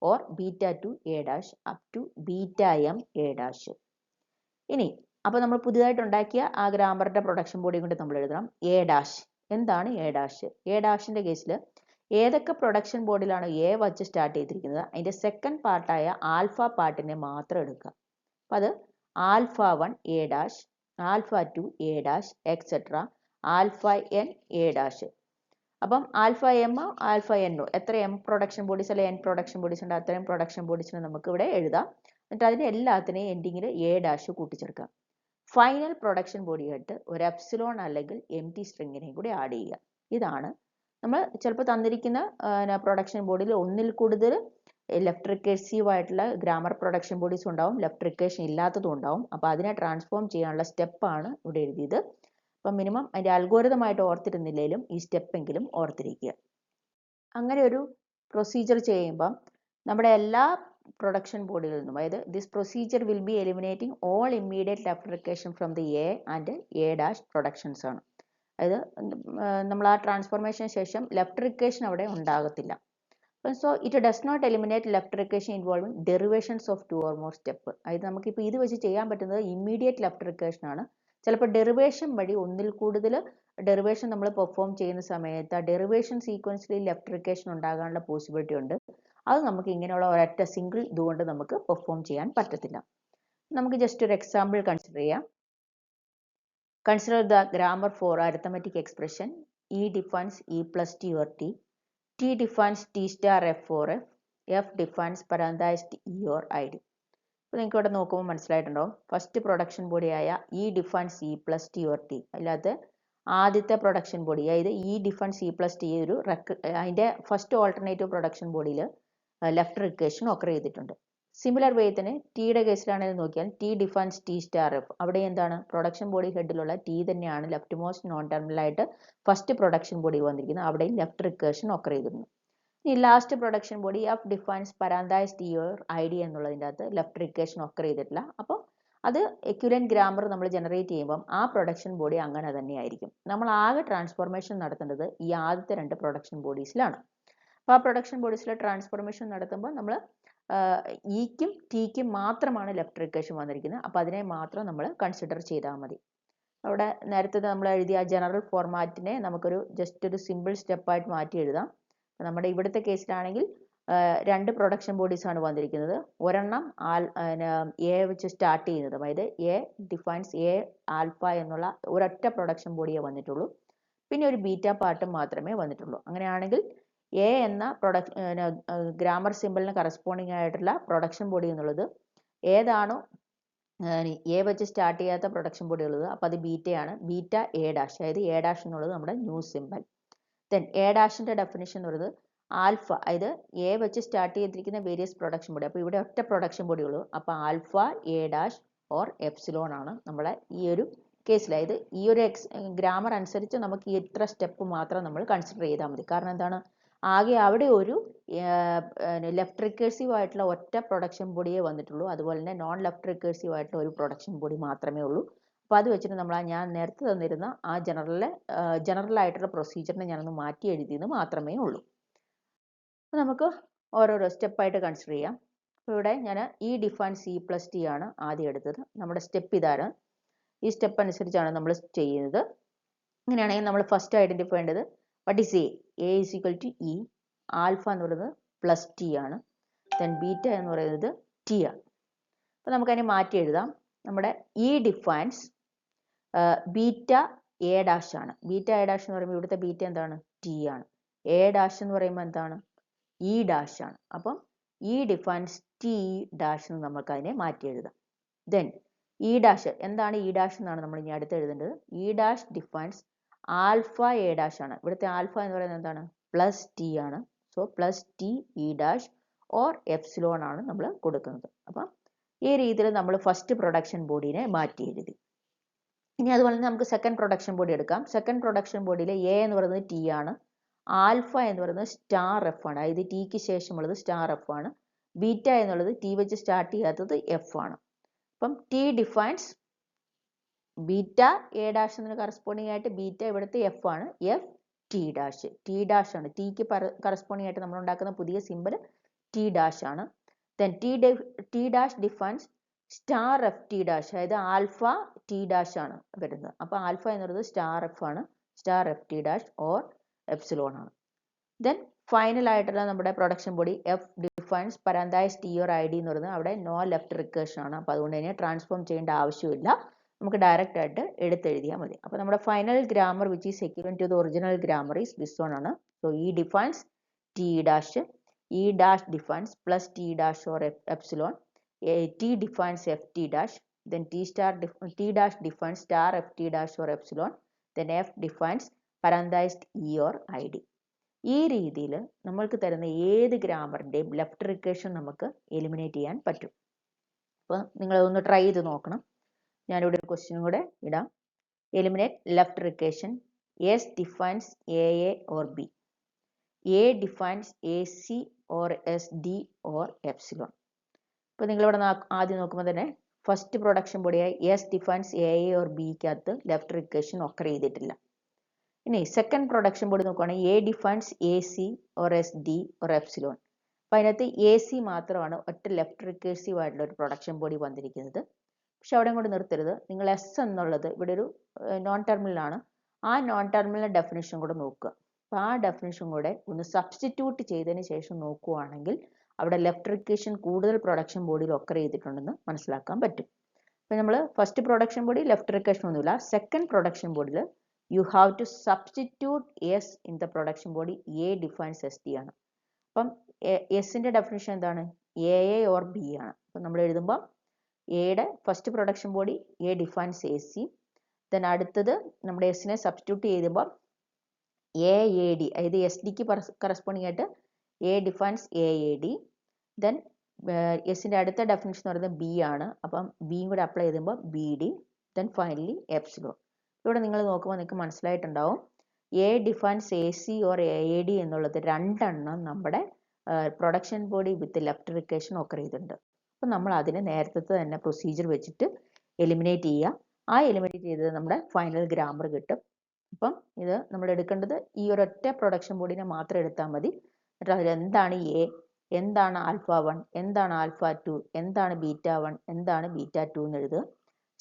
or beta 2 A dash up to beta M A dash. ഇനി അപ്പോൾ നമ്മൾ പുതിയതായിട്ട് ഉണ്ടാക്കിയ ആ ഗ്രാമറിന്റെ പ്രൊഡക്ഷൻ ബോഡി കൊണ്ട് നമ്മൾ എഴുതണം എ ഡാഷ്. എന്താണ് എ ഡാഷ്? എ ഡാഷിന്റെ കേസിൽ ഏതൊക്കെ പ്രൊഡക്ഷൻ ബോർഡിലാണ് എ വച്ച് സ്റ്റാർട്ട് ചെയ്തിരിക്കുന്നത് അതിന്റെ സെക്കൻഡ് പാർട്ടായ ആൽഫ പാർട്ടിനെ മാത്രം എടുക്കുക. അപ്പം അത് alpha 1 A dash, alpha 2 A dash etcetera alpha N A dash. അപ്പം ആൽഫ എം ആൽഫ എന്നോ എത്ര എം പ്രൊഡക്ഷൻ ബോഡീസ് അല്ലെ എൻ പ്രൊഡക്ഷൻ ബോഡീസ് ഉണ്ട്, അത്രയും പ്രൊഡക്ഷൻ ബോഡീസിനെ നമുക്ക് ഇവിടെ എഴുതാം. എന്നിട്ട് അതിന് എല്ലാത്തിനെയും എൻഡിങ്ങിൽ എ ഡാഷ് കൂട്ടിച്ചേർക്കാം. ഫൈനൽ പ്രൊഡക്ഷൻ ബോഡി ആയിട്ട് ഒരു എപ്സിലോൺ അല്ലെങ്കിൽ എം ടി സ്ട്രിങ്ങിനെയും കൂടി ആഡ് ചെയ്യുക. ഇതാണ് നമ്മൾ ചിലപ്പോൾ തന്നിരിക്കുന്ന പ്രൊഡക്ഷൻ ബോഡിയിൽ ഒന്നിൽ കൂടുതൽ ലെഫ്റ്റ് റിക്കേഴ്സീവ് ആയിട്ടുള്ള ഗ്രാമർ പ്രൊഡക്ഷൻ ബോഡീസ് ഉണ്ടാവും, ലെഫ്റ്റ് റിക്കേഷൻ ഇല്ലാത്തതും ഉണ്ടാവും. അപ്പോൾ അതിനെ ട്രാൻസ്ഫോം ചെയ്യാനുള്ള സ്റ്റെപ്പാണ് ഇവിടെ എഴുതിയത്. അപ്പം മിനിമം അതിൻ്റെ അൽഗോരിതമായിട്ട് ഓർത്തിരുന്നില്ലെങ്കിലും ഈ സ്റ്റെപ്പെങ്കിലും ഓർത്തിരിക്കുക. അങ്ങനെ ഒരു പ്രൊസീജിയർ ചെയ്യുമ്പം നമ്മുടെ എല്ലാ പ്രൊഡക്ഷൻ ബോഡിയിൽ നിന്നും, അതായത് this procedure will be eliminating all immediate left recursion from the A and A dash productions ആണ്. അതായത് നമ്മൾ ആ ട്രാൻസ്ഫോർമേഷന് ശേഷം ലെഫ്റ്റ് റിക്കേഷൻ അവിടെ ഉണ്ടാകത്തില്ല. So it does not eliminate left recursion involving derivations of 2 or more step. അതായത് നമുക്കിപ്പോൾ ഇത് വെച്ച് ചെയ്യാൻ പറ്റുന്നത് ഇമ്മീഡിയറ്റ് ലെഫ്റ്റ് റിക്കേഷൻ ആണ്. ചിലപ്പോൾ ഡെറിവേഷൻ വഴി ഒന്നിൽ കൂടുതൽ ഡെറിവേഷൻ നമ്മൾ പെർഫോം ചെയ്യുന്ന സമയത്ത് ആ ഡെറിവേഷൻ സീക്വൻസിൽ ലെഫ്റ്റ് റിക്കേഷൻ ഉണ്ടാകാനുള്ള പോസിബിലിറ്റി ഉണ്ട്. അത് നമുക്ക് ഇങ്ങനെയുള്ള ഒരൊറ്റ സിംഗിൾ ഇതുകൊണ്ട് നമുക്ക് പെർഫോം ചെയ്യാൻ പറ്റത്തില്ല. നമുക്ക് ജസ്റ്റ് ഒരു എക്സാമ്പിൾ കൺസിഡർ ചെയ്യാം. Consider the grammar for arithmetic expression E defines E plus T or T, T defines T star F for F, F defines parenthesized E or I D. അപ്പോൾ നിങ്ങൾക്ക് ഇവിടെ നോക്കുമ്പോൾ മനസ്സിലായിട്ടുണ്ടാവും, ഫസ്റ്റ് പ്രൊഡക്ഷൻ ബോഡിയായ E defines E plus T or T, അല്ലാതെ ആദ്യത്തെ production body അതായത് E defines E plus T ഒരു അതിൻ്റെ ഫസ്റ്റ് ഓൾട്ടർനേറ്റീവ് പ്രൊഡക്ഷൻ ബോഡിയിൽ ലെഫ്റ്റ് റിക്കേഷൻ ഒക്കർ ചെയ്തിട്ടുണ്ട്. സിമിലർ വേ തന്നെ ടിയുടെ കേസിലാണെങ്കിൽ നോക്കിയാൽ T defines T star F, അവിടെ എന്താണ് പ്രൊഡക്ഷൻ ബോഡി ഹെഡിലുള്ള ടി തന്നെയാണ് ലെഫ്റ്റ് മോസ്റ്റ് നോൺ ടെർമിനലായിട്ട് ഫസ്റ്റ് പ്രൊഡക്ഷൻ ബോഡി വന്നിരിക്കുന്നത്, അവിടെയും ലെഫ്റ്റ് റിക്കേഷൻ ഒക്കർ ചെയ്തിരുന്നു. ഈ last production body F defines parenthesized T or I D എന്നുള്ളതിൻ്റെ അകത്ത് ലെഫ്റ്റ് റിക്കേഷൻ ഒക്കർ ചെയ്തിട്ടില്ല. അപ്പോൾ അത് എക്യുലന്റ് ഗ്രാമർ നമ്മൾ ജനറേറ്റ് ചെയ്യുമ്പം ആ പ്രൊഡക്ഷൻ ബോഡി അങ്ങനെ തന്നെയായിരിക്കും. നമ്മൾ ആകെ ട്രാൻസ്ഫോർമേഷൻ നടത്തേണ്ടത് ഈ ആദ്യത്തെ രണ്ട് പ്രൊഡക്ഷൻ ബോഡീസിലാണ്. അപ്പോൾ ആ പ്രൊഡക്ഷൻ ബോഡീസിലെ ട്രാൻസ്ഫോർമേഷൻ നടത്തുമ്പോൾ നമ്മൾ ഇക്കും ടിക്കും മാത്രമാണ് ലെഫ്റ്റ് റിക്കേഷൻ വന്നിരിക്കുന്നത്. അപ്പോൾ അതിനെ മാത്രം നമ്മൾ കൺസിഡർ ചെയ്താൽ മതി. അവിടെ നേരത്തെ നമ്മൾ എഴുതിയ ജനറൽ ഫോർമാറ്റിനെ നമുക്കൊരു ജസ്റ്റ് ഒരു സിമ്പിൾ സ്റ്റെപ്പായിട്ട് മാറ്റി എഴുതാം. നമ്മുടെ ഇവിടുത്തെ കേസിലാണെങ്കിൽ രണ്ട് പ്രൊഡക്ഷൻ ബോഡീസ് ആണ് വന്നിരിക്കുന്നത്. ഒരെണ്ണം എ വെച്ച് സ്റ്റാർട്ട് ചെയ്യുന്നത്, അതായത് എ ഡിഫൈൻസ് എ ആൽഫ എന്നുള്ള ഒരൊറ്റ പ്രൊഡക്ഷൻ ബോഡിയേ വന്നിട്ടുള്ളൂ. പിന്നെ ഒരു ബീറ്റ പാർട്ടും മാത്രമേ വന്നിട്ടുള്ളൂ. അങ്ങനെയാണെങ്കിൽ എ എന്ന ഗ്രാമർ സിമ്പിളിന് കറസ്പോണ്ടിങ് ആയിട്ടുള്ള പ്രൊഡക്ഷൻ ബോഡി എന്നുള്ളത് ഏതാണോ എ വെച്ച് സ്റ്റാർട്ട് ചെയ്യാത്ത പ്രൊഡക്ഷൻ ബോഡി ഉള്ളത്, അപ്പോൾ അത് ബീറ്റയാണ്. ബീറ്റ എ ഡാഷ്, അതായത് എ ഡാഷ് എന്നുള്ളത് നമ്മുടെ ന്യൂ സിമ്പിൾ. ദെൻ എ ഡാഷിൻ്റെ ഡെഫിനിഷൻ എന്ന് പറയുന്നത് ആൽഫ, അതായത് എ വെച്ച് സ്റ്റാർട്ട് ചെയ്തിരിക്കുന്ന വേരിയസ് പ്രൊഡക്ഷൻ ബോഡി. അപ്പോൾ ഇവിടെ ഒറ്റ പ്രൊഡക്ഷൻ ബോഡി ഉള്ളൂ. അപ്പോൾ alpha A dash or epsilon ആണ് നമ്മളെ ഈ ഒരു കേസിൽ. അതായത് ഈ ഒരു ഗ്രാമർ അനുസരിച്ച് നമുക്ക് ഈ ഇത്ര സ്റ്റെപ്പ് മാത്രം നമ്മൾ കൺസിഡർ ചെയ്താൽ മതി. കാരണം എന്താണ്, ആകെ അവിടെ ഒരു ലെഫ്റ്റ് റിക്കേഴ്സീവ് ആയിട്ടുള്ള ഒറ്റ പ്രൊഡക്ഷൻ ബോഡിയേ വന്നിട്ടുള്ളൂ. അതുപോലെ തന്നെ നോൺ ലെഫ്റ്റ് റിക്കേഴ്സീവ് ആയിട്ടുള്ള ഒരു പ്രൊഡക്ഷൻ ബോഡി മാത്രമേ ഉള്ളൂ. അപ്പോൾ അത് വെച്ചിട്ട് നമ്മൾ ഞാൻ നേരത്തെ തന്നിരുന്ന ആ ജനറൽ ആയിട്ടുള്ള പ്രൊസീജിയറിനെ ഞാനൊന്ന് മാറ്റി എഴുതിയെന്ന് മാത്രമേ ഉള്ളൂ. അപ്പോൾ നമുക്ക് ഓരോരോ സ്റ്റെപ്പായിട്ട് കൺസിഡർ ചെയ്യാം. അപ്പോൾ ഇവിടെ ഞാൻ E define C plus T ആണ് ആദ്യം എടുത്തത്. നമ്മുടെ സ്റ്റെപ്പ് ഇതാണ്. ഈ സ്റ്റെപ്പ് അനുസരിച്ചാണ് നമ്മൾ ചെയ്യുന്നത്. ഇങ്ങനെയാണെങ്കിൽ നമ്മൾ ഫസ്റ്റ് ഐഡൻറ്റിഫൈ ചെയ്യേണ്ടത് what is A? A is equal to E. Alpha എന്ന് പറയുന്നത് പ്ലസ് ടി ആണ്. ദെൻ ബീറ്റ എന്ന് പറയുന്നത് ടി ആണ്. അപ്പോൾ നമുക്കതിനെ മാറ്റി എഴുതാം. നമ്മുടെ E defines beta A dash ആണ്. ബീറ്റ എ ഡാഷ് എന്ന് പറയുമ്പോൾ ഇവിടുത്തെ ബീറ്റ എന്താണ്? ടി ആണ്. എ ഡാഷ് എന്ന് പറയുമ്പോൾ എന്താണ്? ഇ ഡാഷ് ആണ്. അപ്പം ഇ ഡിഫൈൻസ് ടി ഡാഷ് എന്ന് നമുക്ക് അതിനെ മാറ്റി എഴുതാം. ദെൻ ഇ ഡാഷ് എന്താണ്? ഇ ഡാഷ് എന്നാണ് നമ്മൾ ഇനി അടുത്ത് എഴുതേണ്ടത്. E dash defines alpha A dash ആണ്. ഇവിടുത്തെ ആൽഫ എന്ന് പറയുന്നത് എന്താണ്? പ്ലസ് ടി ആണ്. So plus T E dash or epsilon ആണ് നമ്മൾ കൊടുക്കുന്നത്. അപ്പം ഈ രീതിയിൽ നമ്മൾ ഫസ്റ്റ് പ്രൊഡക്ഷൻ ബോഡിനെ മാറ്റി എഴുതി. ഇനി അതുപോലെ തന്നെ നമുക്ക് സെക്കൻഡ് പ്രൊഡക്ഷൻ ബോഡി എടുക്കാം. സെക്കൻഡ് പ്രൊഡക്ഷൻ ബോഡിയിൽ എ എന്ന് പറയുന്നത് ടി ആണ്. ആൽഫ എന്ന് പറയുന്നത് സ്റ്റാർ എഫ് ആണ്. അതായത് ടിക്ക് ശേഷമുള്ളത് സ്റ്റാർ എഫ് ആണ്. ബീറ്റ എന്നുള്ളത് ടി വെച്ച് സ്റ്റാർട്ട് ചെയ്യാത്തത് എഫ് ആണ്. അപ്പം T defines beta A dash എന്നതിന് കറസ്പോണ്ടിങ് ആയിട്ട് ബീറ്റ ഇവിടുത്തെ എഫ് ആണ്. F T dash. T dash ആണ്. ടിക്ക് കറസ്പോണ്ടിങ് ആയിട്ട് നമ്മൾ ഉണ്ടാക്കുന്ന പുതിയ സിമ്പിൾ ടി ഡാഷ് ആണ്. Then T dash defines star F T dash. അതായത് ആൽഫ ടി ഡാഷ് ആണ് വരുന്നത്. അപ്പോൾ ആൽഫ എന്ന് പറയുന്നത് സ്റ്റാർ എഫ് ആണ്. Star F T dash or epsilon ആണ്. ദെൻ ഫൈനൽ ആയിട്ടുള്ള നമ്മുടെ production body F defines parenthesize T or I D എന്ന് പറയുന്നത് അവിടെ നോ ലെഫ്റ്റ് റിക്കേഷൻ ആണ്. അപ്പോൾ അതുകൊണ്ട് തന്നെ ട്രാൻസ്ഫോം ചെയ്യേണ്ട ആവശ്യമില്ല. നമുക്ക് ഡയറക്റ്റ് ആയിട്ട് എടുത്തെഴുതിയാൽ മതി. അപ്പോൾ നമ്മുടെ final grammar which is equivalent to the original grammar is this one ആണ്. So E defines T dash, E dash defines plus T dash or epsilon, T defines F T dash, then t dash defines star f t dash or epsilon, then f defines parenthesized e or id. ഈ രീതിയിൽ നമ്മൾക്ക് തരുന്ന ഏത് ഗ്രാമറിൻ്റെയും left recursion നമുക്ക് eliminate ചെയ്യാൻ പറ്റും. അപ്പോൾ നിങ്ങളതൊന്ന് try ചെയ്ത് നോക്കണം. ഞാനിവിടെ ഒരു ക്വസ്റ്റ്യൻ കൂടെ ഇടാം. Eliminate left recursion. S defines A or B, A defines A C or S D or epsilon. ഇപ്പോൾ നിങ്ങളിവിടെ ആദ്യം നോക്കുമ്പോൾ തന്നെ ഫസ്റ്റ് പ്രൊഡക്ഷൻ ബോഡിയായി എസ് ഡിഫൈൻസ് എ ഓർ ബിക്കകത്ത് ലെഫ്റ്റ് റിക്കേഷൻ ഒക്കർ ചെയ്തിട്ടില്ല. ഇനി സെക്കൻഡ് പ്രൊഡക്ഷൻ ബോഡി നോക്കുകയാണെങ്കിൽ A defines A C or S D or epsilon. അപ്പോൾ അതിനകത്ത് എ സി മാത്രമാണ് ഒറ്റ ലെഫ്റ്റ് റിക്കേഴ്സീവ് ആയിട്ടുള്ള ഒരു പ്രൊഡക്ഷൻ ബോഡി വന്നിരിക്കുന്നത്. പക്ഷെ അവിടെ കൊണ്ട് നിർത്തരുത്. നിങ്ങൾ എസ് എന്നുള്ളത് ഇവിടെ ഒരു നോൺ ടെർമിനലാണ്. ആ നോൺ ടെർമിനൽ ഡെഫിനിഷൻ കൂടെ നോക്കുക. അപ്പോൾ ആ ഡെഫിനിഷൻ കൂടെ ഒന്ന് സബ്സ്റ്റിറ്റ്യൂട്ട് ചെയ്തതിന് ശേഷം നോക്കുകയാണെങ്കിൽ അവിടെ ലെഫ്റ്റ് റിക്കേഷൻ കൂടുതൽ പ്രൊഡക്ഷൻ ബോഡിയിൽ ഒക്കർ ചെയ്തിട്ടുണ്ടെന്ന് മനസ്സിലാക്കാൻ പറ്റും. അപ്പോൾ നമ്മൾ first production body left recursion ഒന്നുമില്ല. സെക്കൻഡ് പ്രൊഡക്ഷൻ ബോഡിയിൽ you have to substitute S in the production body A defines S D ആണ്. അപ്പം എസിൻ്റെ ഡെഫിനിഷൻ എന്താണ്? എ ഓർ ബി ആണ്. അപ്പം നമ്മൾ എഴുതുമ്പോൾ എയുടെ first production body A defines A C, then അടുത്തത് നമ്മുടെ എസിനെ സബ്സ്റ്റിറ്റ്യൂട്ട് ചെയ്യുമ്പോൾ എ ഡി, അതായത് എസ് ഡിക്ക് കറസ്പോണ്ടിങ് ആയിട്ട് A defines A D, then എസിൻ്റെ അടുത്ത ഡെഫിനിഷൻ എന്ന് പറയുന്നത് ബി ആണ്. അപ്പം ബിയും കൂടെ അപ്ലൈ ചെയ്യുമ്പോൾ B D, then finally epsilon. ഇവിടെ നിങ്ങൾ നോക്കുമ്പോൾ നിങ്ങൾക്ക് മനസ്സിലായിട്ടുണ്ടാവും A defines A C or A D എന്നുള്ളത് രണ്ടെണ്ണം നമ്മുടെ production body with left recursion occur ചെയ്തിട്ടുണ്ട്. അപ്പം നമ്മൾ അതിനെ നേരത്തെ തന്നെ പ്രൊസീജിയർ വെച്ചിട്ട് എലിമിനേറ്റ് ചെയ്യുക. ആ എലിമിനേറ്റ് ചെയ്തത് നമ്മുടെ ഫൈനൽ ഗ്രാമർ കിട്ടും. അപ്പം ഇത് നമ്മൾ എടുക്കേണ്ടത് ഈ ഒരൊറ്റ പ്രൊഡക്ഷൻ ബോഡിനെ മാത്രം എടുത്താൽ മതി. എന്നിട്ട് അതിൽ എന്താണ് എ, എന്താണ് ആൽഫ 1, എന്താണ് ആൽഫ 2, എന്താണ് ബീറ്റ 1, എന്താണ് ബീറ്റ 2 എന്ന് എഴുതുക.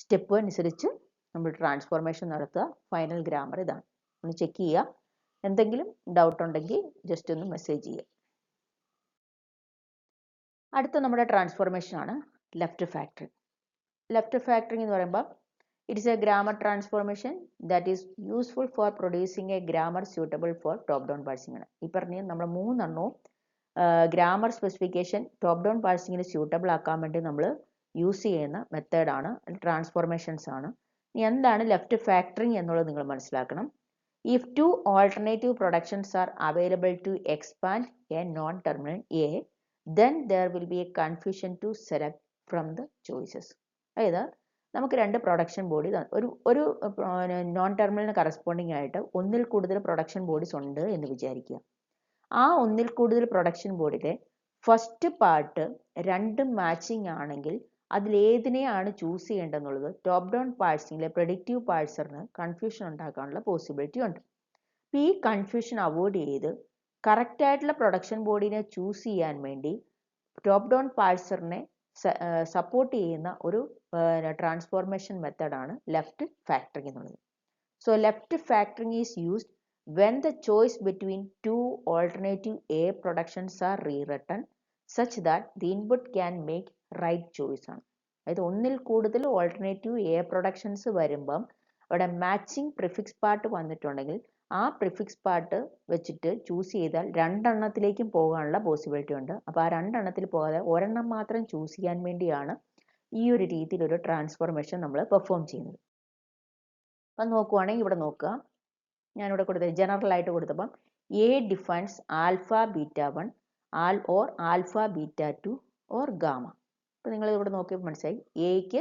സ്റ്റെപ്പ് അനുസരിച്ച് നമ്മൾ ട്രാൻസ്ഫോർമേഷൻ നടത്തുക. ഫൈനൽ ഗ്രാമർ ഇതാണ്. ഒന്ന് ചെക്ക് ചെയ്യുക. എന്തെങ്കിലും ഡൗട്ട് ഉണ്ടെങ്കിൽ ജസ്റ്റ് ഒന്ന് മെസ്സേജ് ചെയ്യുക. അടുത്ത നമ്മുടെ ട്രാൻസ്ഫോർമേഷൻ ആണ് ലെഫ്റ്റ് ഫാക്ടറിങ്. ലെഫ്റ്റ് ഫാക്ടറിങ് എന്ന് പറയുമ്പോൾ it is a grammar transformation that is useful for producing a grammar suitable for top down parsing ആണ്. ഈ പറഞ്ഞ നമ്മൾ മൂന്നെണ്ണവും ഗ്രാമർ സ്പെസിഫിക്കേഷൻ ടോപ്പ് ഡൗൺ പാഴ്സിങ്ങിന് സ്യൂട്ടബിൾ ആക്കാൻ വേണ്ടി നമ്മൾ യൂസ് ചെയ്യുന്ന മെത്തേഡാണ്, ട്രാൻസ്ഫോർമേഷൻസ് ആണ്. ഇനി എന്താണ് ലെഫ്റ്റ് ഫാക്ടറിങ് എന്നുള്ളത് നിങ്ങൾ മനസ്സിലാക്കണം. If two alternative productions are available to expand A non terminal A, then there will be a confusion to select from the choices. അതായത് നമുക്ക് രണ്ട് പ്രൊഡക്ഷൻ ബോഡി ഒരു നോൺ ടെർമിനലിന് കറസ്പോണ്ടിങ് ആയിട്ട് ഒന്നിൽ കൂടുതൽ പ്രൊഡക്ഷൻ ബോഡീസ് ഉണ്ട് എന്ന് വിചാരിക്കുക. ആ ഒന്നിൽ കൂടുതൽ പ്രൊഡക്ഷൻ ബോഡിയിലെ ഫസ്റ്റ് പാർട്ട് രണ്ടും മാച്ചിങ് ആണെങ്കിൽ അതിലേതിനെയാണ് ചൂസ് ചെയ്യേണ്ടതെന്നുള്ളത് ടോപ്പ് ഡൗൺ പാഴ്സിങ്ങിലെ പ്രെഡിക്റ്റീവ് പാഴ്സറിന് കൺഫ്യൂഷൻ ഉണ്ടാക്കാനുള്ള പോസിബിലിറ്റി ഉണ്ട്. അപ്പോൾ ഈ കൺഫ്യൂഷൻ അവോയ്ഡ് ചെയ്ത് കറക്റ്റ് ആയിട്ടുള്ള പ്രൊഡക്ഷൻ ബോഡിനെ ചൂസ് ചെയ്യാൻ വേണ്ടി ടോപ്പ് ഡൗൺ പാഴ്സറിനെ സപ്പോർട്ട് ചെയ്യുന്ന ഒരു ട്രാൻസ്ഫോർമേഷൻ മെത്തഡാണ് ലെഫ്റ്റ് ഫാക്ടറിംഗ് എന്നുള്ളത്. So left factoring is used when the choice between two alternative A productions are rewritten such that the input can make right choice ആണ്. അതായത് ഒന്നിൽ കൂടുതൽ ഓൾട്ടർനേറ്റീവ് എ പ്രൊഡക്ഷൻസ് വരുമ്പം അവിടെ മാച്ചിങ് പ്രിഫിക്സ് പാർട്ട് വന്നിട്ടുണ്ടെങ്കിൽ ആ prefix part വെച്ചിട്ട് choose ചെയ്താൽ രണ്ടെണ്ണത്തിലേക്കും പോകാനുള്ള പോസിബിലിറ്റി ഉണ്ട്. അപ്പോൾ ആ രണ്ടെണ്ണത്തിൽ പോകാതെ ഒരെണ്ണം മാത്രം ചൂസ് ചെയ്യാൻ വേണ്ടിയാണ് ഈ ഒരു രീതിയിൽ ഒരു ട്രാൻസ്ഫോർമേഷൻ നമ്മൾ പെർഫോം ചെയ്യുന്നത്. അപ്പം നോക്കുവാണെങ്കിൽ ഇവിടെ നോക്കുക, ഞാനിവിടെ കൊടുത്തത് ജനറൽ ആയിട്ട് കൊടുത്തപ്പം A defines alpha beta 1 or alpha beta 2 or gamma. അപ്പോൾ നിങ്ങൾ ഇവിടെ നോക്കിയപ്പോൾ മനസ്സിലായി എക്ക്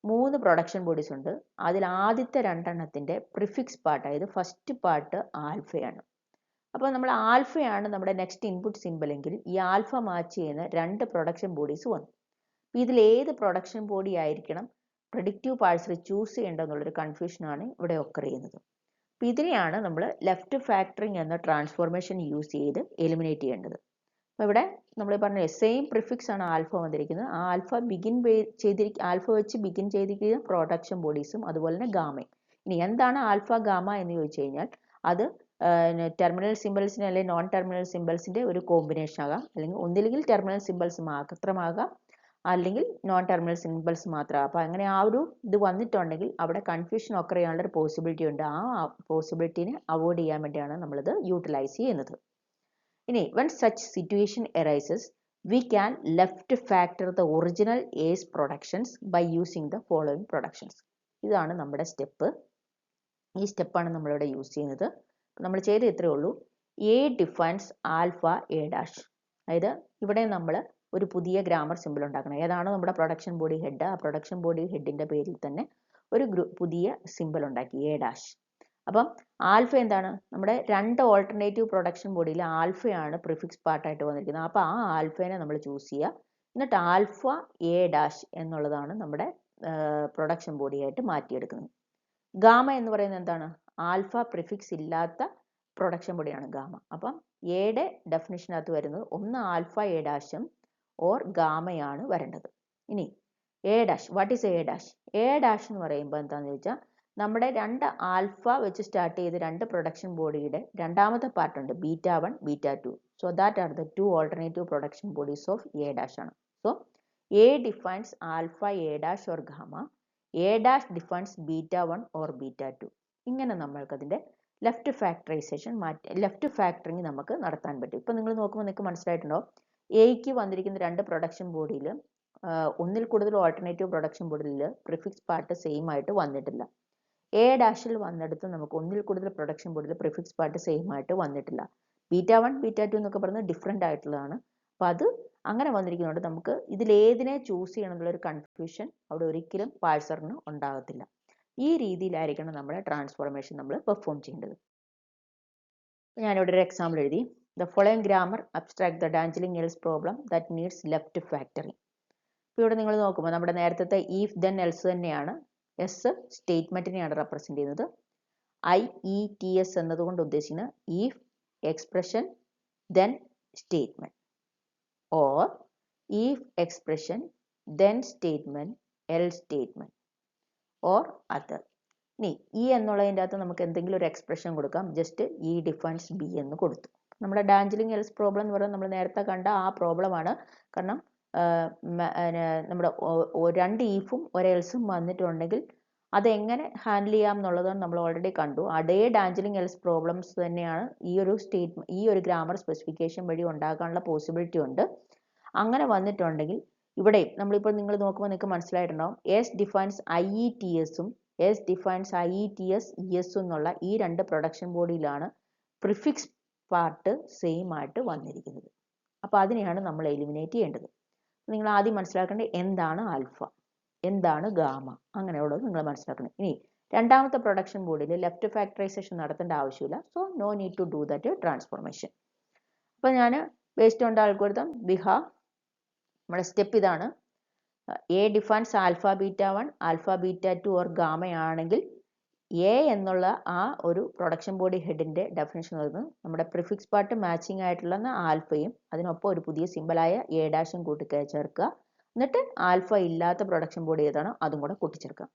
3 പ്രൊഡക്ഷൻ ബോഡീസ് ഉണ്ട്. അതിൽ ആദ്യത്തെ രണ്ടെണ്ണത്തിൻ്റെ പ്രിഫിക്സ് പാർട്ട്, അതായത് ഫസ്റ്റ് പാർട്ട് ആൽഫയാണ്. അപ്പോൾ നമ്മൾ ആൽഫയാണ് നമ്മുടെ നെക്സ്റ്റ് ഇൻപുട്ട് സിമ്പിൾ എങ്കിൽ ഈ ആൽഫ മാച്ച് ചെയ്യുന്ന 2 പ്രൊഡക്ഷൻ ബോഡീസ് വന്നു. അപ്പോൾ ഇതിൽ ഏത് പ്രൊഡക്ഷൻ ബോഡി ആയിരിക്കണം പ്രെഡിക്റ്റീവ് പാഴ്സർ ചൂസ് ചെയ്യേണ്ടതെന്നുള്ളൊരു കൺഫ്യൂഷനാണ് ഇവിടെ ഒക്കർ ചെയ്യുന്നത്. അപ്പോൾ ഇതിനെയാണ് നമ്മൾ ലെഫ്റ്റ് ഫാക്ടറിംഗ് എന്ന ട്രാൻസ്ഫോർമേഷൻ യൂസ് ചെയ്ത് എലിമിനേറ്റ് ചെയ്യേണ്ടത്. അപ്പോൾ ഇവിടെ നമ്മൾ പറഞ്ഞ സെയിം പ്രിഫിക്സ് ആണ് ആൽഫ വന്നിരിക്കുന്നത്. ആ ആൽഫ വെച്ച് ബിഗിൻ ചെയ്തിരിക്കുന്ന പ്രൊഡക്ഷൻ ബോഡീസും അതുപോലെ തന്നെ ഗാമയും. ഇനി എന്താണ് ആൽഫ ഗാമ എന്ന് ചോദിച്ചു കഴിഞ്ഞാൽ അത് ടെർമിനൽ സിമ്പിൾസിന് അല്ലെങ്കിൽ നോൺ ടെർമിനൽ സിമ്പിൾസിൻ്റെ ഒരു കോമ്പിനേഷൻ ആകാം, അല്ലെങ്കിൽ ഒന്നില്ലെങ്കിൽ ടെർമിനൽ സിമ്പിൾസ് മാത്രമാകാം, അല്ലെങ്കിൽ നോൺ ടെർമിനൽ സിമ്പിൾസ് മാത്രം. അപ്പോൾ അങ്ങനെ ആ ഒരു ഇത് വന്നിട്ടുണ്ടെങ്കിൽ അവിടെ കൺഫ്യൂഷൻ ഒക്കർ ചെയ്യാനുള്ള ഒരു പോസിബിലിറ്റി ഉണ്ട്. ആ പോസിബിലിറ്റിനെ അവോയ്ഡ് ചെയ്യാൻ വേണ്ടിയാണ് നമ്മളിത് യൂട്ടിലൈസ് ചെയ്യുന്നത്. ഇനി when such situation arises we can left factor the original A's productions by using the following productions. ഇതാണ് നമ്മുടെ സ്റ്റെപ്പ്. ഈ സ്റ്റെപ്പാണ് നമ്മളിവിടെ യൂസ് ചെയ്യുന്നത്. നമ്മൾ ചെയ്ത് ഇത്രയേ ഉള്ളൂ. A defines alpha A dash. അതായത് ഇവിടെ നമ്മൾ ഒരു പുതിയ ഗ്രാമർ സിമ്പിൾ ഉണ്ടാക്കണം. ഏതാണോ നമ്മുടെ പ്രൊഡക്ഷൻ ബോഡി ഹെഡ്, ആ പ്രൊഡക്ഷൻ ബോഡി ഹെഡിൻ്റെ പേരിൽ തന്നെ ഒരു പുതിയ സിമ്പിൾ ഉണ്ടാക്കി എ ഡാഷ്. അപ്പം ആൽഫ എന്താണ്, നമ്മുടെ 2 ഓൾട്ടർനേറ്റീവ് പ്രൊഡക്ഷൻ ബോഡിയിൽ ആൽഫയാണ് പ്രിഫിക്സ് പാർട്ടായിട്ട് വന്നിരിക്കുന്നത്. അപ്പോൾ ആ ആൽഫേനെ നമ്മൾ ചൂസ് ചെയ്യുക. എന്നിട്ട് ആൽഫ എ ഡാഷ് എന്നുള്ളതാണ് നമ്മുടെ പ്രൊഡക്ഷൻ ബോഡിയായിട്ട് മാറ്റിയെടുക്കുന്നത്. ഗാമ എന്ന് പറയുന്നത് എന്താണ്, ആൽഫ പ്രിഫിക്സ് ഇല്ലാത്ത പ്രൊഡക്ഷൻ ബോഡിയാണ് ഗാമ. അപ്പം എയുടെ ഡെഫിനിഷനകത്ത് വരുന്നത് ഒന്ന് ആൽഫ എ ഡാഷും ഓർ ഗാമയാണ് വരേണ്ടത്. ഇനി A dash, what is A dash? A dash എന്ന് പറയുമ്പോൾ എന്താണെന്ന് ചോദിച്ചാൽ നമ്മുടെ 2 ആൽഫ വെച്ച് സ്റ്റാർട്ട് ചെയ്ത് 2 പ്രൊഡക്ഷൻ ബോഡിയുടെ രണ്ടാമത്തെ പാർട്ടുണ്ട് beta 1 beta 2. So that are the 2 alternative production bodies of A dash ആണ്. So A defines alpha A dash or gamma, A dash defines beta 1 or beta 2. ഇങ്ങനെ നമ്മൾക്കതിൻ്റെ ലെഫ്റ്റ് ഫാക്ടറിങ് നമുക്ക് നടത്താൻ പറ്റും. ഇപ്പം നിങ്ങൾ നോക്കുമ്പോൾ നിങ്ങൾക്ക് മനസ്സിലായിട്ടുണ്ടോ, എക്ക് വന്നിരിക്കുന്ന 2 പ്രൊഡക്ഷൻ ബോഡിയിൽ ഒന്നിൽ കൂടുതൽ ഓൾട്ടർനേറ്റീവ് പ്രൊഡക്ഷൻ ബോഡിയിൽ പ്രിഫിക്സ് പാർട്ട് സെയിം ആയിട്ട് വന്നിട്ടില്ല. എ ഡാഷിൽ വന്നെടുത്ത് നമുക്ക് ഒന്നിൽ കൂടുതൽ പ്രൊഡക്ഷൻ ബോഡിയിൽ പ്രിഫിക്സ് പാർട്ട് സെയിം ആയിട്ട് വന്നിട്ടില്ല. ബീറ്റ 1 ബീറ്റ 2 എന്നൊക്കെ പറയുന്നത് ഡിഫറെൻ്റ് ആയിട്ടുള്ളതാണ്. അപ്പോൾ അത് അങ്ങനെ വന്നിരിക്കുന്നതുകൊണ്ട് നമുക്ക് ഇതിലേതിനെ ചൂസ് ചെയ്യണം എന്നുള്ളൊരു കൺഫ്യൂഷൻ അവിടെ ഒരിക്കലും പാഴ്സറിന് ഉണ്ടാകത്തില്ല. ഈ രീതിയിലായിരിക്കണം നമ്മുടെ ട്രാൻസ്ഫോർമേഷൻ നമ്മൾ പെർഫോം ചെയ്യേണ്ടത്. ഞാനിവിടെ ഒരു എക്സാമ്പിൾ എഴുതി. The following grammar abstract the Dangling-Else problem that needs left factoring. ഇപ്പോൾ ഇവിടെ നിങ്ങൾ നോക്കുമ്പോൾ നമ്മുടെ നേരത്തെ if then else തന്നെയാണ്. എസ് സ്റ്റേറ്റ്മെൻറ്റിനെയാണ് റെപ്രസെൻ്റ് ചെയ്യുന്നത്. IETS എന്നതുകൊണ്ട് ഉദ്ദേശിക്കുന്നത് if expression then statement or if expression then statement else statement or other. ഇനി ഈ എന്നുള്ളതിൻ്റെ അകത്ത് നമുക്ക് എന്തെങ്കിലും ഒരു എക്സ്പ്രഷൻ കൊടുക്കാം. ജസ്റ്റ് ഇ ഡിഫൈൻസ് ബി എന്ന് കൊടുത്തു. നമ്മുടെ ഡാഞ്ചലിംഗ് എൽസ് പ്രോബ്ലം എന്ന് പറയുന്നത് നമ്മൾ നേരത്തെ കണ്ട ആ പ്രോബ്ലമാണ്. കാരണം നമ്മുടെ 2 ഈഫും ഒരു എൽസും വന്നിട്ടുണ്ടെങ്കിൽ അതെങ്ങനെ ഹാൻഡിൽ ചെയ്യാം എന്നുള്ളതാണ് നമ്മൾ ഓൾറെഡി കണ്ടു. അതേ ഡാഞ്ചലിംഗ് എൽസ് പ്രോബ്ലംസ് തന്നെയാണ് ഈ ഒരു ഗ്രാമർ സ്പെസിഫിക്കേഷൻ വഴി ഉണ്ടാക്കാനുള്ള പോസിബിലിറ്റി ഉണ്ട്. അങ്ങനെ വന്നിട്ടുണ്ടെങ്കിൽ ഇവിടെ നമ്മളിപ്പോൾ നിങ്ങൾ നോക്കുമ്പോൾ നിങ്ങൾക്ക് മനസ്സിലായിട്ടുണ്ടാവും എസ് ഡിഫൈൻസ് IETSും എസ് ഡിഫൈൻസ് IETS ES എന്നുള്ള ഈ 2 പ്രൊഡക്ഷൻ ബോഡിയിലാണ് പ്രിഫിക്സ് പാർട്ട് സെയിം ആയിട്ട് വന്നിരിക്കുന്നത്. അപ്പോൾ അതിനെയാണ് നമ്മൾ എലിമിനേറ്റ് ചെയ്യേണ്ടത്. നിങ്ങൾ ആദ്യം മനസ്സിലാക്കേണ്ടത് എന്താണ് ആൽഫ, എന്താണ് ഗാമ, അങ്ങനെയുള്ളത് നിങ്ങൾ മനസ്സിലാക്കണം. ഇനി രണ്ടാമത്തെ പ്രൊഡക്ഷൻ ബോഡിയിൽ ലെഫ്റ്റ് ഫാക്ടറൈസേഷൻ നടത്തേണ്ട ആവശ്യമില്ല. So no need to do that transformation. അപ്പോൾ ഞാൻ ബേസ്ഡ് ഓൺ ദ അൽഗോരിതം നമ്മുടെ സ്റ്റെപ്പ് ഇതാണ്. A defines alpha beta 1 alpha beta 2 or gamma ആണെങ്കിൽ എ എന്നുള്ള ആ ഒരു പ്രൊഡക്ഷൻ ബോഡി ഹെഡിൻ്റെ ഡെഫിനിഷൻ വരുന്നത് നമ്മുടെ പ്രിഫിക്സ് പാർട്ട് മാച്ചിങ് ആയിട്ടുള്ള ആൽഫയും അതിനൊപ്പം ഒരു പുതിയ സിമ്പിളായ എ ഡാഷും ചേർക്കുക. എന്നിട്ട് ആൽഫ ഇല്ലാത്ത പ്രൊഡക്ഷൻ ബോഡി ഏതാണോ അതും കൂടെ കൂട്ടിച്ചേർക്കുക.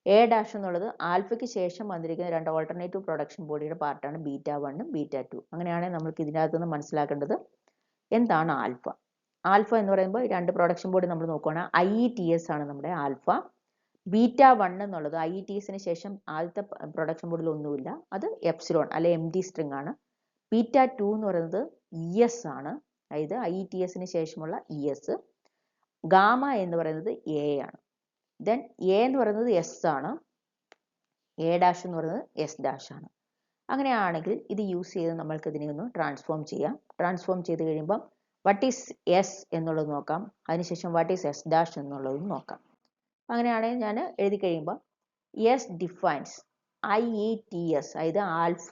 എ ഡാഷ് എന്നുള്ളത് ആൽഫയ്ക്ക് ശേഷം വന്നിരിക്കുന്ന രണ്ട് ഓൾട്ടർനേറ്റീവ് പ്രൊഡക്ഷൻ ബോഡിയുടെ പാർട്ടാണ് ബീറ്റ 1 ബീറ്റ 2. അങ്ങനെയാണെങ്കിൽ നമുക്ക് ഇതിനകത്ത് നിന്ന് മനസ്സിലാക്കേണ്ടത് എന്താണ് ആൽഫ. ആൽഫ എന്ന് പറയുമ്പോൾ രണ്ട് പ്രൊഡക്ഷൻ ബോഡി നമ്മൾ നോക്കുകയാണെങ്കിൽ IETS ആണ് നമ്മുടെ ആൽഫ. ബീറ്റ 1 എന്നുള്ളത് IETSന് ശേഷം ആദ്യത്തെ പ്രൊഡക്ഷൻ ബോഡിയിൽ ഒന്നുമില്ല, അത് എപ്സിലോൺ അല്ലെ എംറ്റി സ്ട്രിങ് ആണ്. ബീറ്റ 2 എന്ന് പറയുന്നത് ES ആണ്, അതായത് IETSന് ശേഷമുള്ള ES. ഗാമ എന്ന് പറയുന്നത് A ആണ്. ദെൻ എ എന്ന് പറയുന്നത് എസ് ആണ്, എ ഡാഷ് എന്ന് പറയുന്നത് എസ് ഡാഷ് ആണ്. അങ്ങനെയാണെങ്കിൽ ഇത് യൂസ് ചെയ്ത് നമ്മൾക്ക് ഇതിനെ ഒന്ന് ട്രാൻസ്ഫോം ചെയ്യാം. ട്രാൻസ്ഫോം ചെയ്ത് കഴിയുമ്പം വാട്ട് ഈസ് എസ് എന്നുള്ളത് നോക്കാം, അതിനുശേഷം വാട്ട് ഈസ് എസ് ഡാഷ് എന്നുള്ളതും നോക്കാം. അങ്ങനെയാണെങ്കിൽ ഞാൻ എഴുതി കഴിയുമ്പോൾ എസ് ഡിഫൈൻസ് IETS, അതായത് ആൽഫ